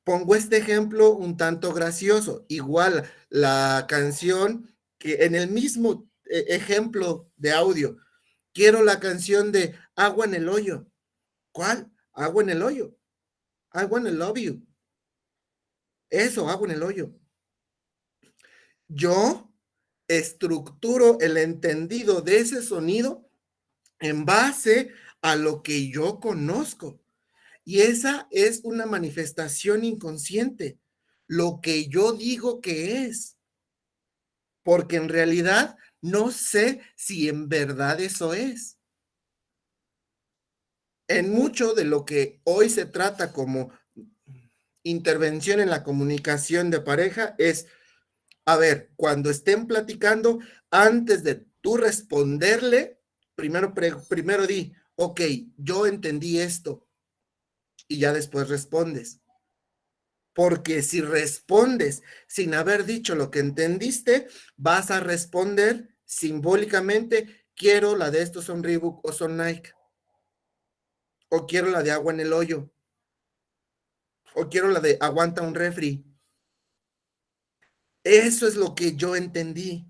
Pongo este ejemplo un tanto gracioso. Igual la canción que en el mismo ejemplo de audio. Quiero la canción de Agua en el Hoyo. ¿Cuál? Agua en el Hoyo. I wanna love you. Eso, Agua en el Hoyo. Yo estructuro el entendido de ese sonido en base a lo que yo conozco. Y esa es una manifestación inconsciente, lo que yo digo que es, porque en realidad no sé si en verdad eso es. En mucho de lo que hoy se trata como intervención en la comunicación de pareja es, a ver, cuando estén platicando, antes de tú responderle, primero di, ok, yo entendí esto, y ya después respondes. Porque si respondes sin haber dicho lo que entendiste, vas a responder simbólicamente, quiero la de estos son Reebok o son Nike, o quiero la de Agua en el Hoyo, o quiero la de aguanta un refri. Eso es lo que yo entendí.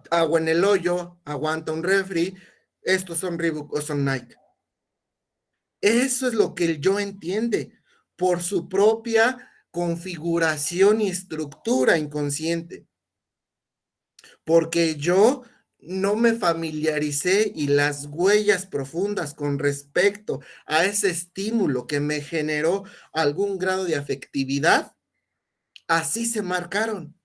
Agua en el Hoyo, aguanta un refri, estos son Reebok o son Nike. Eso es lo que el yo entiende por su propia configuración y estructura inconsciente. Porque yo no me familiaricé y las huellas profundas con respecto a ese estímulo que me generó algún grado de afectividad, así se marcaron.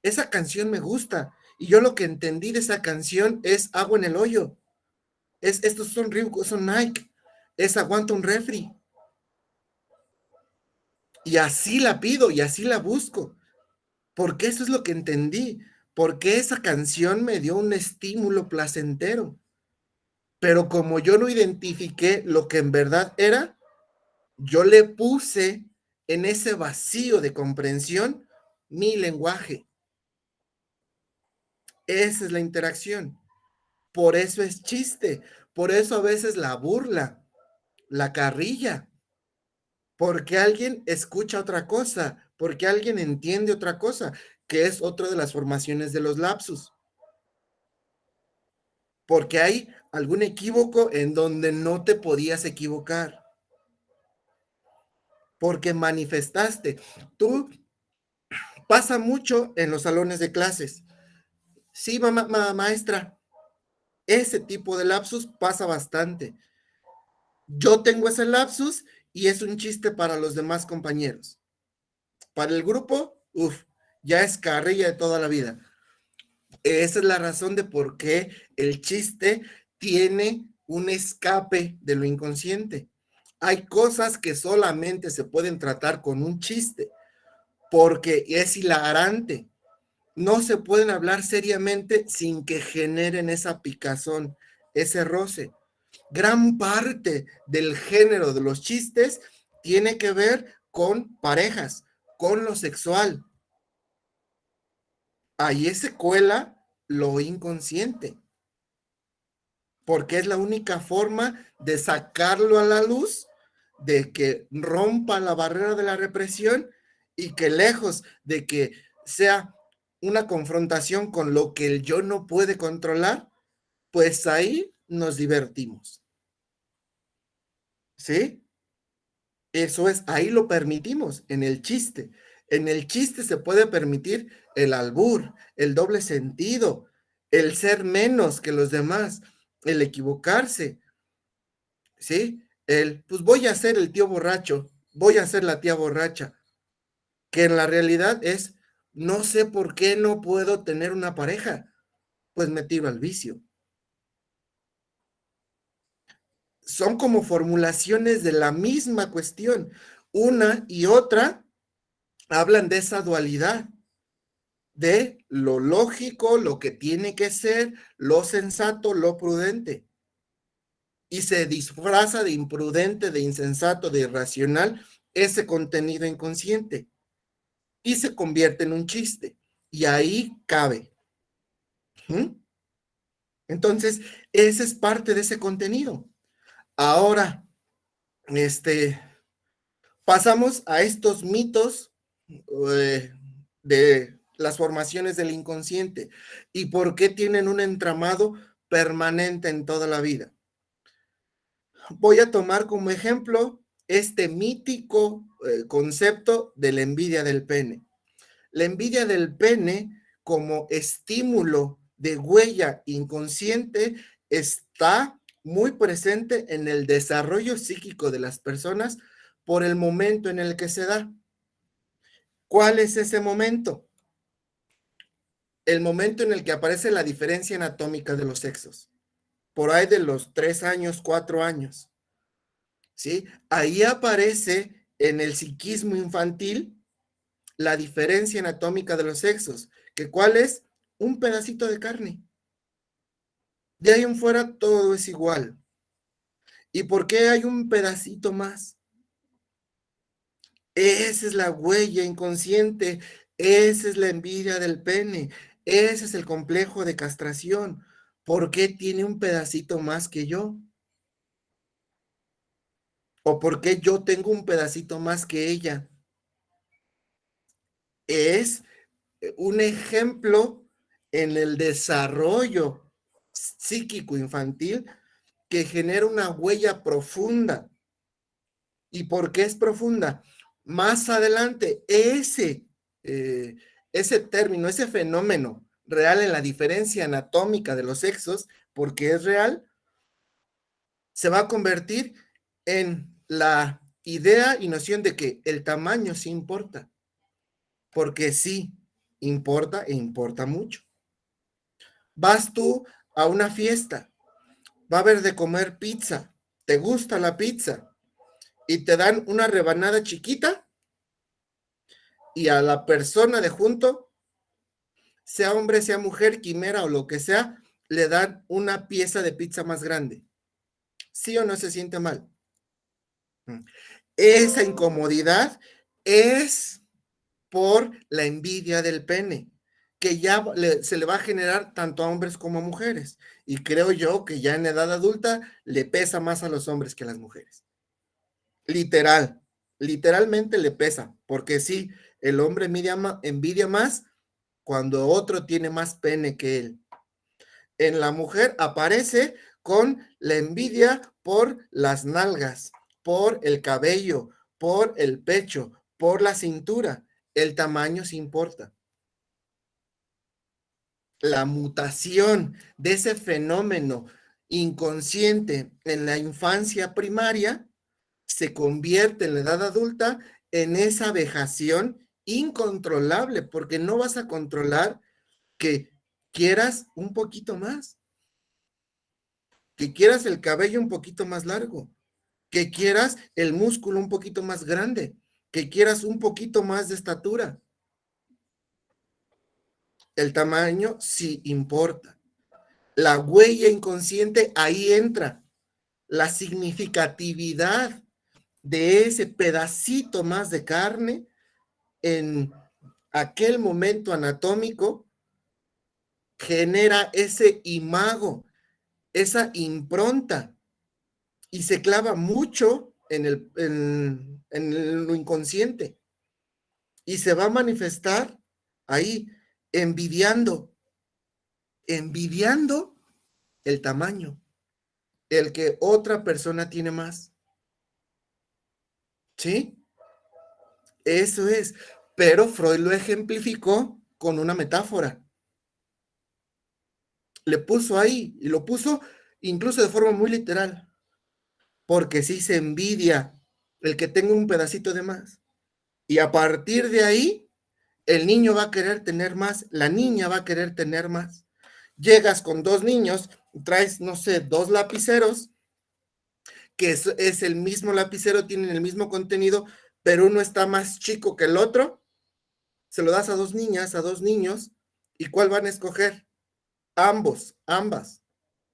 Esa canción me gusta y yo lo que entendí de esa canción es Agua en el Hoyo. Estos son Reebok, son Nike, es aguanta un refri. Y así la pido y así la busco, porque eso es lo que entendí, porque esa canción me dio un estímulo placentero. Pero como yo no identifiqué lo que en verdad era, yo le puse en ese vacío de comprensión mi lenguaje. Esa es la interacción. Por eso es chiste, por eso a veces la burla, la carrilla, porque alguien escucha otra cosa, porque alguien entiende otra cosa, que es otra de las formaciones de los lapsus. Porque hay algún equívoco en donde no te podías equivocar. Porque manifestaste. Tú pasa mucho en los salones de clases. Sí, maestra, ese tipo de lapsus pasa bastante. Yo tengo ese lapsus y es un chiste para los demás compañeros. Para el grupo, ya es carrilla de toda la vida. Esa es la razón de por qué el chiste tiene un escape de lo inconsciente. Hay cosas que solamente se pueden tratar con un chiste porque es hilarante. No se pueden hablar seriamente sin que generen esa picazón, ese roce. Gran parte del género de los chistes tiene que ver con parejas, con lo sexual. Ahí se cuela lo inconsciente, porque es la única forma de sacarlo a la luz, de que rompa la barrera de la represión y que lejos de que sea una confrontación con lo que el yo no puede controlar, pues ahí nos divertimos. ¿Sí? Eso es, ahí lo permitimos, en el chiste. En el chiste se puede permitir el albur, el doble sentido, el ser menos que los demás, el equivocarse, ¿sí? Pues voy a ser el tío borracho, voy a ser la tía borracha, que en la realidad es, no sé por qué no puedo tener una pareja, pues me tiro al vicio. Son como formulaciones de la misma cuestión. Una y otra hablan de esa dualidad, de lo lógico, lo que tiene que ser, lo sensato, lo prudente. Y se disfraza de imprudente, de insensato, de irracional ese contenido inconsciente. Y se convierte en un chiste. Y ahí cabe. Entonces, ese es parte de ese contenido. Ahora, pasamos a estos mitos de las formaciones del inconsciente y por qué tienen un entramado permanente en toda la vida. Voy a tomar como ejemplo este mítico concepto de la envidia del pene. La envidia del pene como estímulo de huella inconsciente está muy presente en el desarrollo psíquico de las personas por el momento en el que se da. ¿Cuál es ese momento? El momento en el que aparece la diferencia anatómica de los sexos, por ahí de los 3 años, 4 años, ¿sí? Ahí aparece en el psiquismo infantil la diferencia anatómica de los sexos, que cuál es un pedacito de carne. De ahí en fuera todo es igual. ¿Y por qué hay un pedacito más? Esa es la huella inconsciente, esa es la envidia del pene, ese es el complejo de castración. ¿Por qué tiene un pedacito más que yo? ¿O por qué yo tengo un pedacito más que ella? Es un ejemplo en el desarrollo psíquico infantil que genera una huella profunda. ¿Y por qué es profunda? Más adelante, ese término, ese fenómeno real en la diferencia anatómica de los sexos, porque es real, se va a convertir en la idea y noción de que el tamaño sí importa, porque sí importa e importa mucho. Vas tú a una fiesta, va a haber de comer pizza, ¿te gusta la pizza? Y te dan una rebanada chiquita y a la persona de junto, sea hombre, sea mujer, quimera o lo que sea, le dan una pieza de pizza más grande. ¿Sí o no se siente mal? Esa incomodidad es por la envidia del pene, que ya se le va a generar tanto a hombres como a mujeres. Y creo yo que ya en edad adulta le pesa más a los hombres que a las mujeres. Literalmente le pesa, porque sí, el hombre envidia más cuando otro tiene más pene que él. En la mujer aparece con la envidia por las nalgas, por el cabello, por el pecho, por la cintura. El tamaño sí importa. La mutación de ese fenómeno inconsciente en la infancia primaria se convierte en la edad adulta en esa vejación incontrolable, porque no vas a controlar que quieras un poquito más, que quieras el cabello un poquito más largo, que quieras el músculo un poquito más grande, que quieras un poquito más de estatura. El tamaño sí importa. La huella inconsciente ahí entra. La significatividad de ese pedacito más de carne en aquel momento anatómico genera ese imago, esa impronta y se clava mucho en lo inconsciente y se va a manifestar ahí envidiando el tamaño, el que otra persona tiene más. ¿Sí? Eso es. Pero Freud lo ejemplificó con una metáfora. Le puso ahí y lo puso incluso de forma muy literal, porque sí se envidia el que tenga un pedacito de más. Y a partir de ahí, el niño va a querer tener más, la niña va a querer tener más. Llegas con 2 niños, traes, no sé, 2 lapiceros, que es el mismo lapicero, tienen el mismo contenido, pero uno está más chico que el otro, se lo das a 2 niñas, a 2 niños, ¿y cuál van a escoger? Ambas,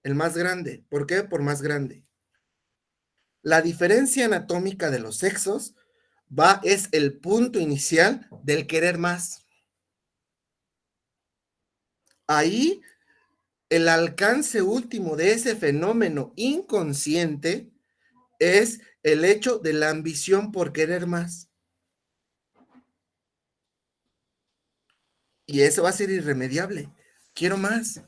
el más grande. ¿Por qué? Por más grande. La diferencia anatómica de los sexos es el punto inicial del querer más. Ahí, el alcance último de ese fenómeno inconsciente es el hecho de la ambición por querer más. Y eso va a ser irremediable. Quiero más.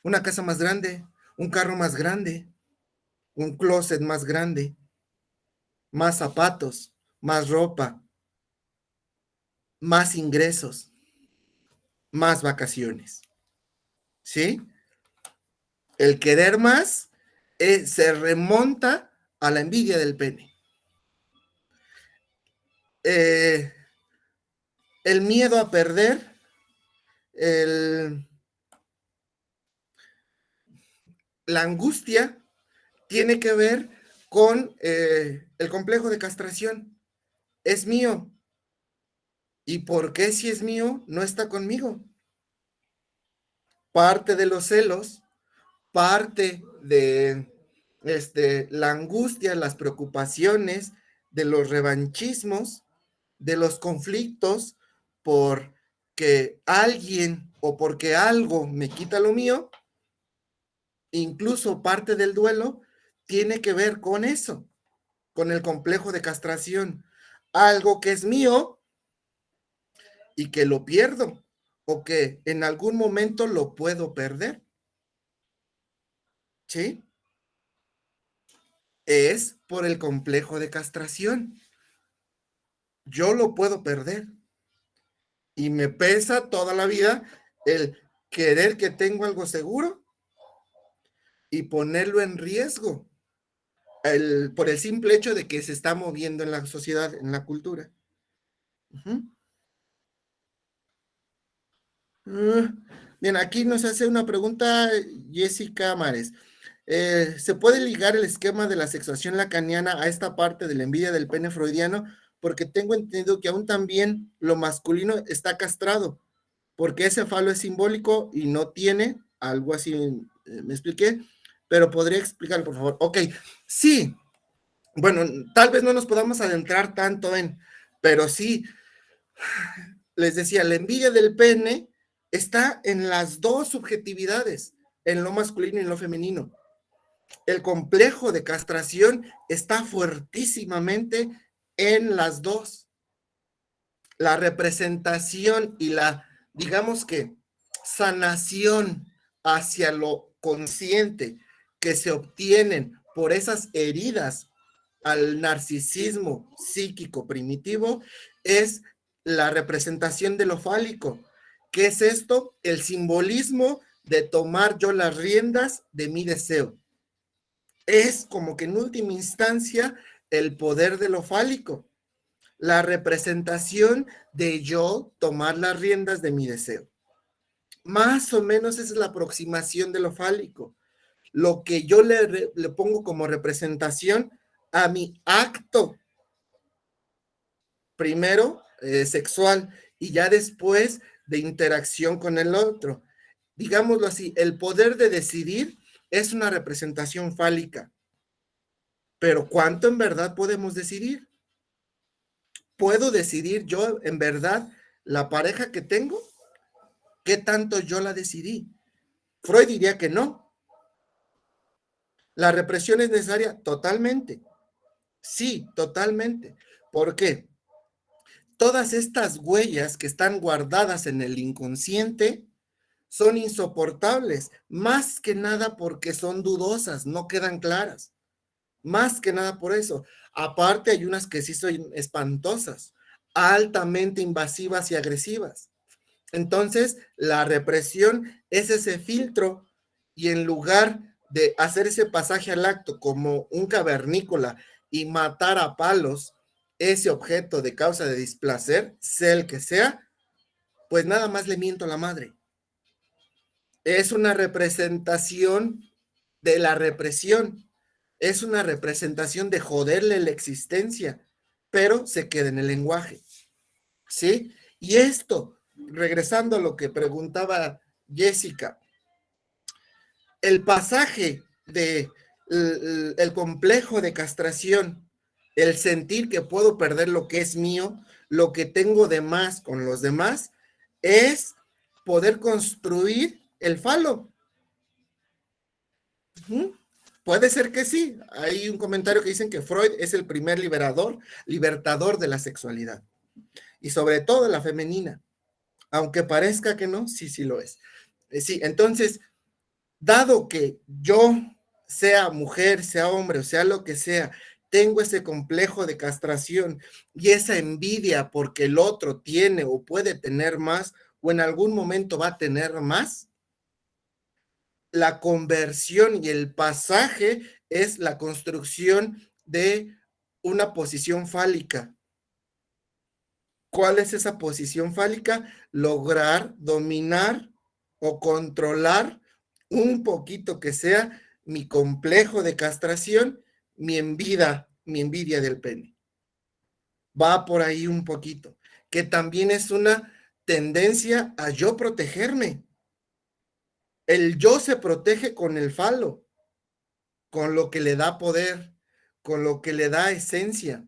Una casa más grande, un carro más grande, un closet más grande, más zapatos, más ropa, más ingresos, más vacaciones. ¿Sí? El querer más se remonta a la envidia del pene. El miedo a perder, la angustia tiene que ver con el complejo de castración. Es mío. ¿Y por qué si es mío no está conmigo? Parte de los celos, parte de la angustia, las preocupaciones, de los revanchismos, de los conflictos por que alguien o porque algo me quita lo mío, incluso parte del duelo, tiene que ver con eso, con el complejo de castración. Algo que es mío y que lo pierdo o que en algún momento lo puedo perder. ¿Sí? Es por el complejo de castración. Yo lo puedo perder y me pesa toda la vida el querer que tengo algo seguro y ponerlo en riesgo por el simple hecho de que se está moviendo en la sociedad, en la cultura. Bien, aquí nos hace una pregunta Jessica Mares. ¿Se puede ligar el esquema de la sexuación lacaniana a esta parte de la envidia del pene freudiano? Porque tengo entendido que aún también lo masculino está castrado, porque ese falo es simbólico y no tiene, algo así, me expliqué, pero podría explicar, por favor. Ok, sí, bueno, tal vez no nos podamos adentrar tanto pero sí, les decía, la envidia del pene está en las dos subjetividades, en lo masculino y en lo femenino. El complejo de castración está fuertísimamente en las dos. La representación y la, digamos que, sanación hacia lo consciente que se obtienen por esas heridas al narcisismo psíquico primitivo es la representación de lo fálico. ¿Qué es esto? El simbolismo de tomar yo las riendas de mi deseo. Es como que en última instancia el poder de lo fálico, la representación de yo tomar las riendas de mi deseo. Más o menos esa es la aproximación de lo fálico. Lo que yo le pongo como representación a mi acto, primero sexual y ya después de interacción con el otro. Digámoslo así, el poder de decidir es una representación fálica. Pero ¿cuánto en verdad podemos decidir? ¿Puedo decidir yo en verdad la pareja que tengo? ¿Qué tanto yo la decidí? Freud diría que no. ¿La represión es necesaria? Totalmente. Sí, totalmente. ¿Por qué? Todas estas huellas que están guardadas en el inconsciente son insoportables, más que nada porque son dudosas, no quedan claras. Más que nada por eso. Aparte hay unas que sí son espantosas, altamente invasivas y agresivas. Entonces, la represión es ese filtro y en lugar de hacer ese pasaje al acto como un cavernícola y matar a palos ese objeto de causa de displacer, sea el que sea, pues nada más le miento a la madre. Es una representación de la represión, es una representación de joderle la existencia, pero se queda en el lenguaje, ¿sí? Y esto, regresando a lo que preguntaba Jessica, el pasaje de el complejo de castración, el sentir que puedo perder lo que es mío, lo que tengo de más con los demás, es poder construir el falo. Puede ser que sí. Hay un comentario que dicen que Freud es el primer libertador de la sexualidad y sobre todo la femenina. Aunque parezca que no, sí, sí lo es. Sí, entonces, dado que yo, sea mujer, sea hombre, o sea lo que sea, tengo ese complejo de castración y esa envidia porque el otro tiene o puede tener más, o en algún momento va a tener más, la conversión y el pasaje es la construcción de una posición fálica. ¿Cuál es esa posición fálica? Lograr dominar o controlar un poquito que sea mi complejo de castración, mi envidia del pene. Va por ahí un poquito, que también es una tendencia a yo protegerme. El yo se protege con el falo, con lo que le da poder, con lo que le da esencia.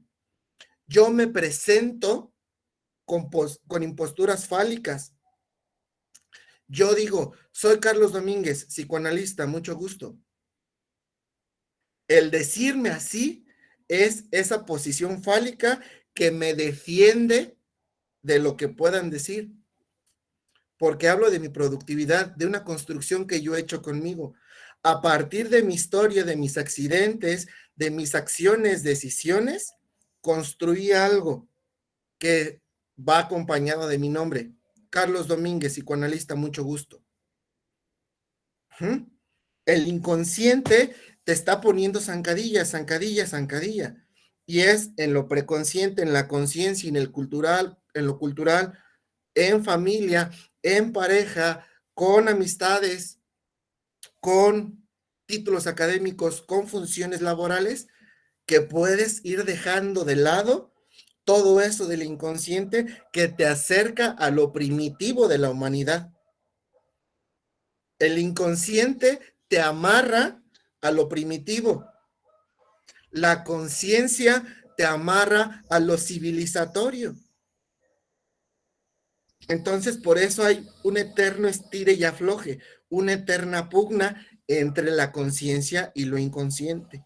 Yo me presento con imposturas fálicas. Yo digo, soy Carlos Domínguez, psicoanalista, mucho gusto. El decirme así es esa posición fálica que me defiende de lo que puedan decir, porque hablo de mi productividad, de una construcción que yo he hecho conmigo. A partir de mi historia, de mis accidentes, de mis acciones, decisiones, construí algo que va acompañado de mi nombre. Carlos Domínguez, psicoanalista, mucho gusto. El inconsciente te está poniendo zancadilla, zancadilla, zancadilla. Y es en lo preconsciente, en la conciencia, en el cultural, en lo cultural, en familia, en pareja, con amistades, con títulos académicos, con funciones laborales, que puedes ir dejando de lado todo eso del inconsciente que te acerca a lo primitivo de la humanidad. El inconsciente te amarra a lo primitivo. La conciencia te amarra a lo civilizatorio. Entonces, por eso hay un eterno estire y afloje, una eterna pugna entre la conciencia y lo inconsciente.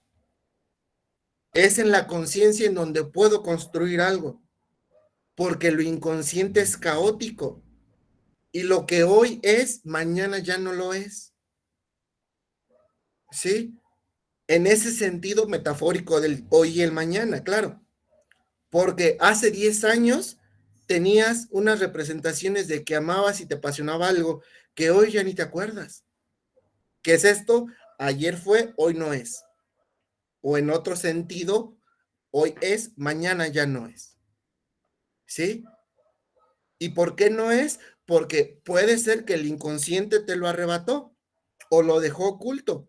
Es en la conciencia en donde puedo construir algo, porque lo inconsciente es caótico y lo que hoy es, mañana ya no lo es. ¿Sí? En ese sentido metafórico del hoy y el mañana, claro. Porque hace 10 años tenías unas representaciones de que amabas y te apasionaba algo que hoy ya ni te acuerdas. ¿Qué es esto? Ayer fue, hoy no es. O en otro sentido, hoy es, mañana ya no es. ¿Sí? ¿Y por qué no es? Porque puede ser que el inconsciente te lo arrebató o lo dejó oculto.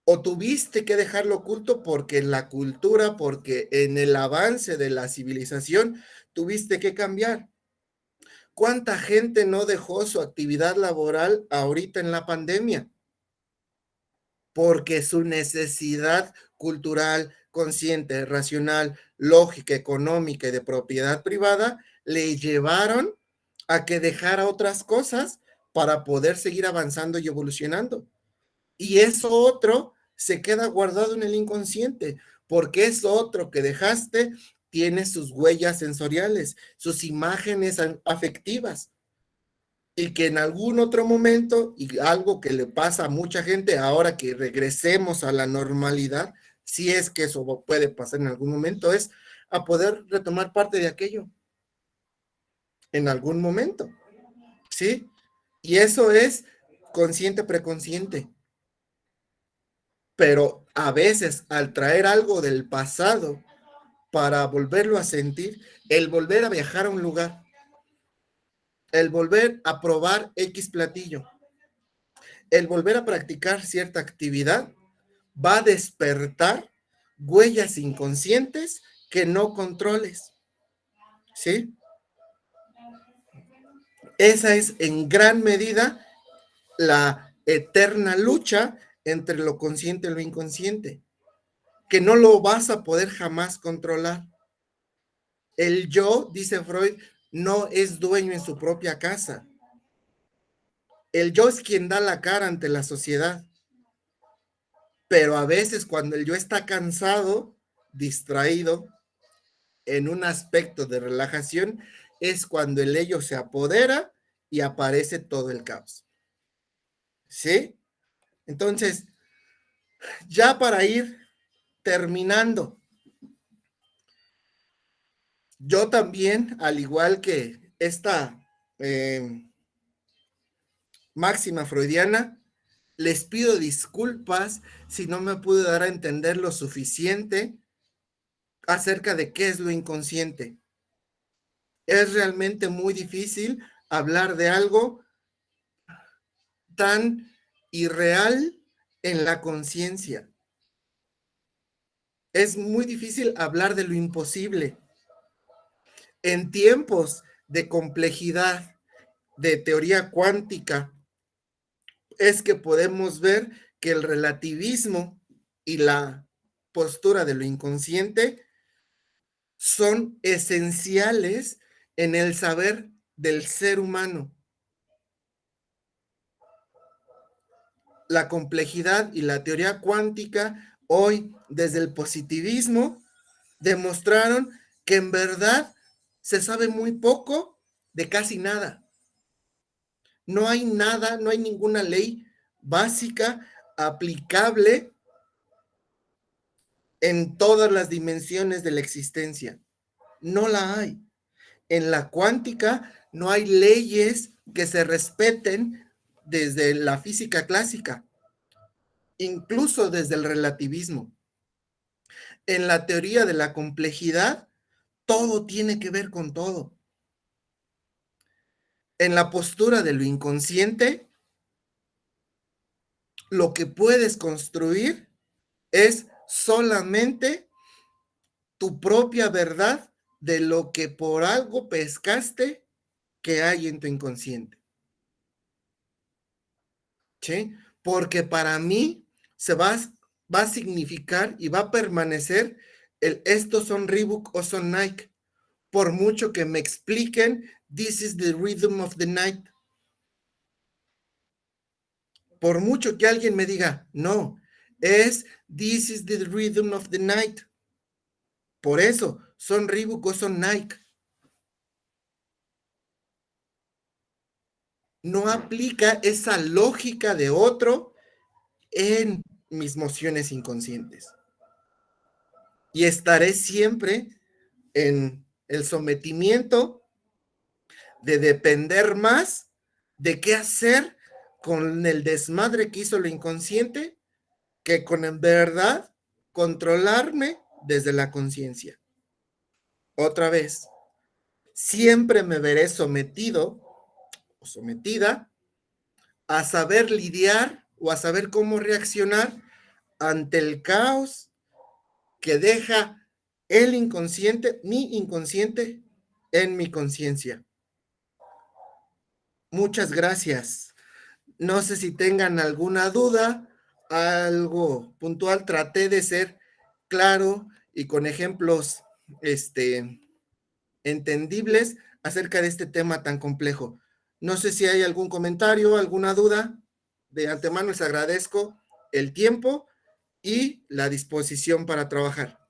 O tuviste que dejarlo oculto porque en la cultura, porque en el avance de la civilización, tuviste que cambiar. ¿Cuánta gente no dejó su actividad laboral ahorita en la pandemia? Porque su necesidad cultural, consciente, racional, lógica, económica y de propiedad privada le llevaron a que dejara otras cosas para poder seguir avanzando y evolucionando. Y eso otro se queda guardado en el inconsciente, porque eso otro que dejaste tiene sus huellas sensoriales, sus imágenes afectivas, y que en algún otro momento, y algo que le pasa a mucha gente ahora que regresemos a la normalidad, si es que eso puede pasar en algún momento, es a poder retomar parte de aquello en algún momento, ¿sí? Y eso es consciente, preconsciente. Pero a veces al traer algo del pasado para volverlo a sentir, el volver a viajar a un lugar, el volver a probar X platillo, el volver a practicar cierta actividad, va a despertar huellas inconscientes que no controles, ¿sí? Esa es en gran medida la eterna lucha entre lo consciente y lo inconsciente, que no lo vas a poder jamás controlar. El yo, dice Freud, no es dueño en su propia casa. El yo es quien da la cara ante la sociedad. Pero a veces cuando el yo está cansado, distraído, en un aspecto de relajación, es cuando el ello se apodera y aparece todo el caos. ¿Sí? Entonces, ya para ir terminando, yo también, al igual que esta máxima freudiana, les pido disculpas si no me pude dar a entender lo suficiente acerca de qué es lo inconsciente. Es realmente muy difícil hablar de algo tan irreal en la conciencia. Es muy difícil hablar de lo imposible. En tiempos de complejidad, de teoría cuántica, es que podemos ver que el relativismo y la postura de lo inconsciente son esenciales en el saber del ser humano. La complejidad y la teoría cuántica hoy, desde el positivismo, demostraron que en verdad se sabe muy poco de casi nada. No hay nada, no hay ninguna ley básica aplicable en todas las dimensiones de la existencia. No la hay. En la cuántica no hay leyes que se respeten desde la física clásica, incluso desde el relativismo. En la teoría de la complejidad, todo tiene que ver con todo. En la postura de lo inconsciente, lo que puedes construir es solamente tu propia verdad de lo que por algo pescaste que hay en tu inconsciente. ¿Sí? Porque para mí va a significar y va a permanecer estos son Reebok o son Nike. Por mucho que me expliquen, this is the rhythm of the night. Por mucho que alguien me diga, no, es this is the rhythm of the night. Por eso, son Reebok o son Nike. No aplica esa lógica de otro en mis mociones inconscientes. Y estaré siempre en el sometimiento de depender más de qué hacer con el desmadre que hizo lo inconsciente que con en verdad controlarme desde la conciencia. Otra vez, siempre me veré sometido o sometida a saber lidiar o a saber cómo reaccionar ante el caos que deja el inconsciente, mi inconsciente, en mi conciencia. Muchas gracias. No sé si tengan alguna duda, algo puntual. Traté de ser claro y con ejemplos entendibles acerca de este tema tan complejo. No sé si hay algún comentario, alguna duda. De antemano les agradezco el tiempo y la disposición para trabajar.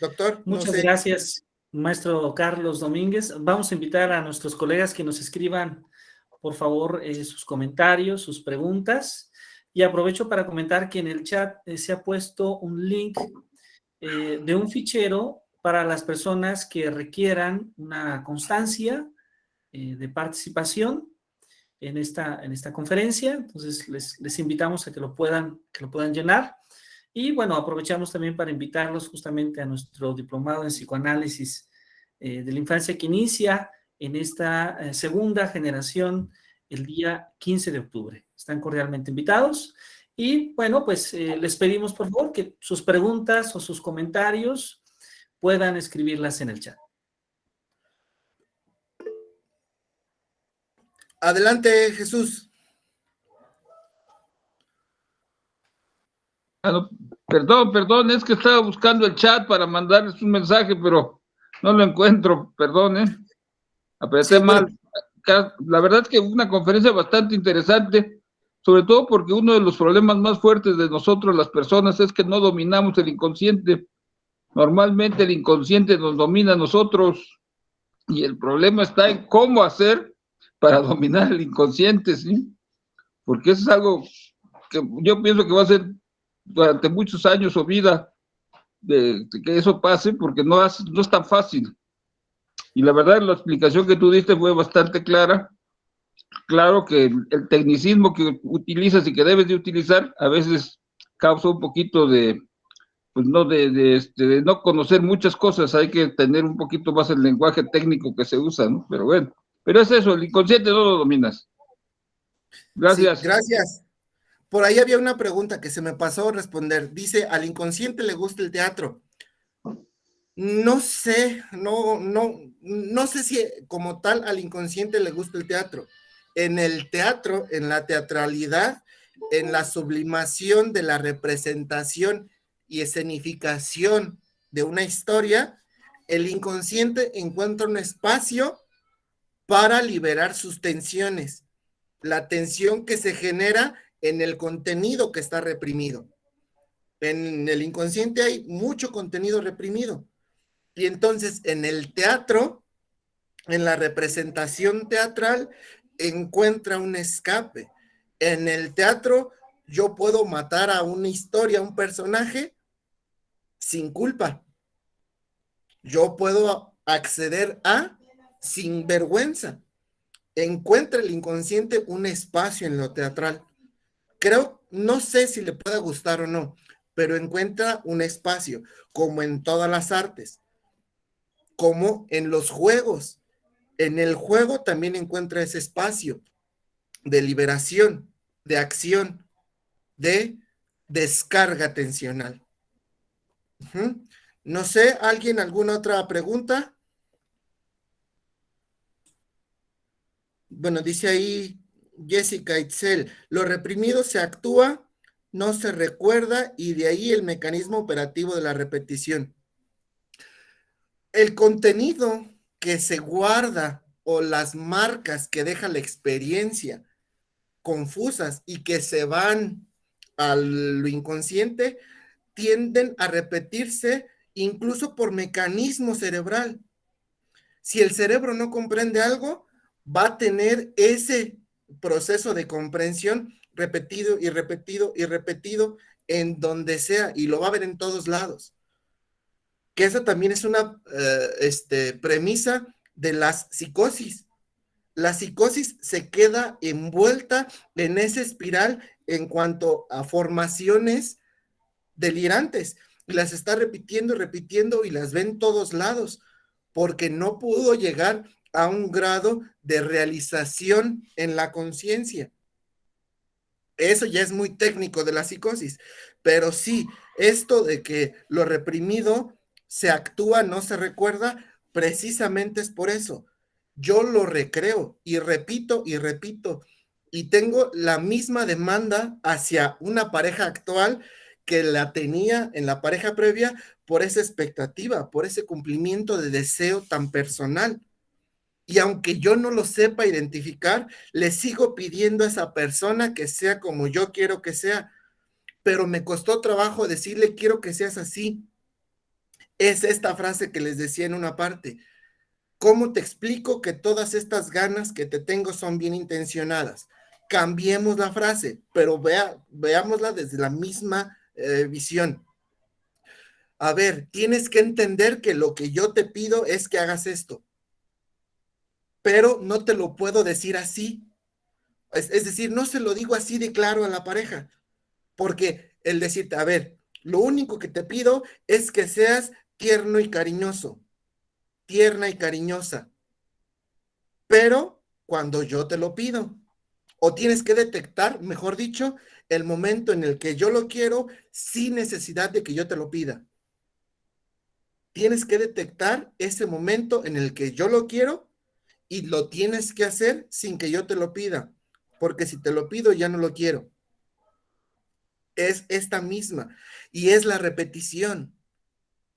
Doctor, no Muchas sé. gracias, maestro Carlos Domínguez. Vamos a invitar a nuestros colegas que nos escriban, por favor, sus comentarios, sus preguntas. Y aprovecho para comentar que en el chat se ha puesto un link de un fichero para las personas que requieran una constancia de participación en esta conferencia. Entonces, les invitamos a que lo puedan llenar. Y bueno, aprovechamos también para invitarlos justamente a nuestro diplomado en psicoanálisis de la infancia que inicia en esta segunda generación el día 15 de octubre. Están cordialmente invitados. Y bueno, pues les pedimos por favor que sus preguntas o sus comentarios puedan escribirlas en el chat. Adelante, Jesús. Perdón, es que estaba buscando el chat para mandarles un mensaje, pero no lo encuentro, perdón, apreté mal. La verdad es que fue una conferencia bastante interesante, sobre todo porque uno de los problemas más fuertes de nosotros, las personas, es que no dominamos el inconsciente. Normalmente el inconsciente nos domina a nosotros, y el problema está en cómo hacer para dominar el inconsciente, ¿sí? Porque eso es algo que yo pienso que va a ser durante muchos años o vida de que eso pase, porque no es tan fácil. Y la verdad, la explicación que tú diste fue bastante clara. Claro que el tecnicismo que utilizas y que debes de utilizar a veces causa un poquito de, pues no, de no conocer muchas cosas, hay que tener un poquito más el lenguaje técnico que se usa, ¿no? Pero bueno, pero es eso, el inconsciente no lo dominas. Sí, Gracias. gracias. Por ahí había una pregunta que se me pasó a responder. Dice, ¿al inconsciente le gusta el teatro? No sé, no sé si como tal al inconsciente le gusta el teatro. En el teatro, en la teatralidad, en la sublimación de la representación y escenificación de una historia, el inconsciente encuentra un espacio para liberar sus tensiones, la tensión que se genera en el contenido que está reprimido. En el inconsciente hay mucho contenido reprimido. Y entonces en el teatro, en la representación teatral, encuentra un escape. En el teatro yo puedo matar a una historia, a un personaje, sin culpa. Yo puedo acceder a sin vergüenza. Encuentra el inconsciente un espacio en lo teatral. Creo, no sé si le pueda gustar o no, pero encuentra un espacio, como en todas las artes, como en los juegos. En el juego también encuentra ese espacio de liberación, de acción, de descarga tensional. No sé, ¿alguien alguna otra pregunta? Bueno, dice ahí Jessica Itzel, lo reprimido se actúa, no se recuerda y de ahí el mecanismo operativo de la repetición. El contenido que se guarda o las marcas que deja la experiencia confusas y que se van a lo inconsciente tienden a repetirse incluso por mecanismo cerebral. Si el cerebro no comprende algo, va a tener ese proceso de comprensión repetido y repetido y repetido en donde sea y lo va a ver en todos lados. Que esa también es una premisa de las psicosis. La psicosis se queda envuelta en esa espiral en cuanto a formaciones delirantes y las está repitiendo y repitiendo y las ve en todos lados porque no pudo llegar a un grado de realización en la conciencia. Eso ya es muy técnico de la psicosis, pero sí, esto de que lo reprimido se actúa, no se recuerda, precisamente es por eso. Yo lo recreo y repito y repito, y tengo la misma demanda hacia una pareja actual que la tenía en la pareja previa por esa expectativa, por ese cumplimiento de deseo tan personal. Y aunque yo no lo sepa identificar, le sigo pidiendo a esa persona que sea como yo quiero que sea, pero me costó trabajo decirle quiero que seas así. Es esta frase que les decía en una parte. ¿Cómo te explico que todas estas ganas que te tengo son bien intencionadas? Cambiemos la frase, pero veámosla desde la misma visión. A ver, tienes que entender que lo que yo te pido es que hagas esto, pero no te lo puedo decir así. Es decir, no se lo digo así de claro a la pareja, porque el decirte, a ver, lo único que te pido es que seas tierno y cariñoso, tierna y cariñosa, pero cuando yo te lo pido, o tienes que detectar, mejor dicho, el momento en el que yo lo quiero sin necesidad de que yo te lo pida. Tienes que detectar ese momento en el que yo lo quiero y lo tienes que hacer sin que yo te lo pida, porque si te lo pido ya no lo quiero. Es esta misma y es la repetición.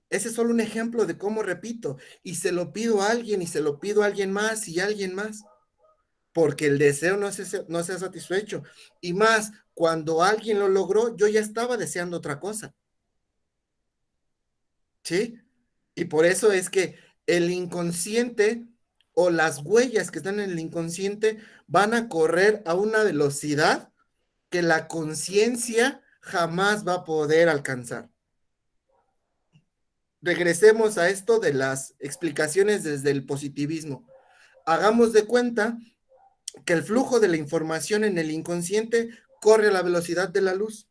Ese es solo un ejemplo de cómo repito y se lo pido a alguien y se lo pido a alguien más y a alguien más, porque el deseo no se ha satisfecho. Y más, cuando alguien lo logró, yo ya estaba deseando otra cosa. ¿Sí? Y por eso es que el inconsciente o las huellas que están en el inconsciente van a correr a una velocidad que la conciencia jamás va a poder alcanzar. Regresemos a esto de las explicaciones desde el positivismo. Hagamos de cuenta que el flujo de la información en el inconsciente corre a la velocidad de la luz.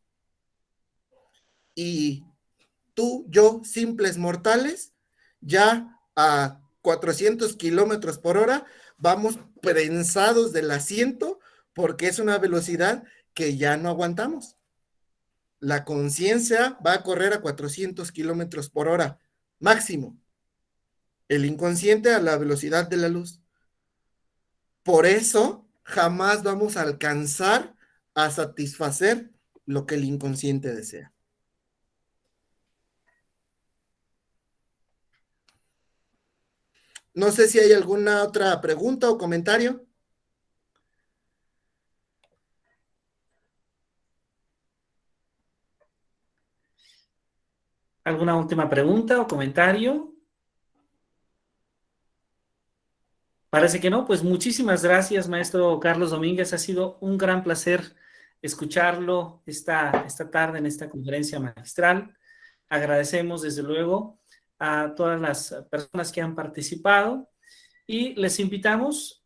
Y tú, yo, simples mortales, ya a 400 kilómetros por hora, vamos prensados del asiento porque es una velocidad que ya no aguantamos. La conciencia va a correr a 400 kilómetros por hora, máximo. El inconsciente a la velocidad de la luz. Por eso, jamás vamos a alcanzar a satisfacer lo que el inconsciente desea. No sé si hay alguna otra pregunta o comentario. ¿Alguna última pregunta o comentario? Parece que no, pues muchísimas gracias, maestro Carlos Domínguez. Ha sido un gran placer escucharlo esta tarde en esta conferencia magistral. Agradecemos desde luego a todas las personas que han participado y les invitamos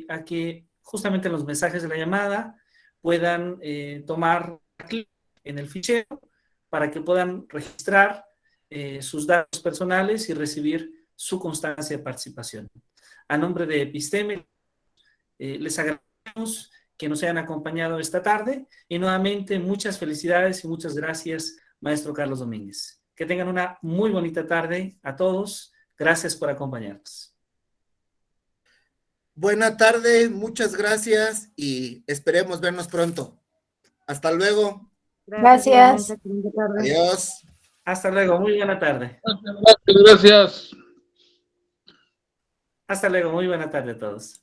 a que justamente en los mensajes de la llamada puedan tomar clic en el fichero para que puedan registrar sus datos personales y recibir su constancia de participación. A nombre de Episteme, les agradecemos que nos hayan acompañado esta tarde y nuevamente muchas felicidades y muchas gracias, maestro Carlos Domínguez. Que tengan una muy bonita tarde a todos. Gracias por acompañarnos. Buena tarde, muchas gracias y esperemos vernos pronto. Hasta luego. Gracias. Adiós. Hasta luego, muy buena tarde. Gracias. Hasta luego, muy buena tarde a todos.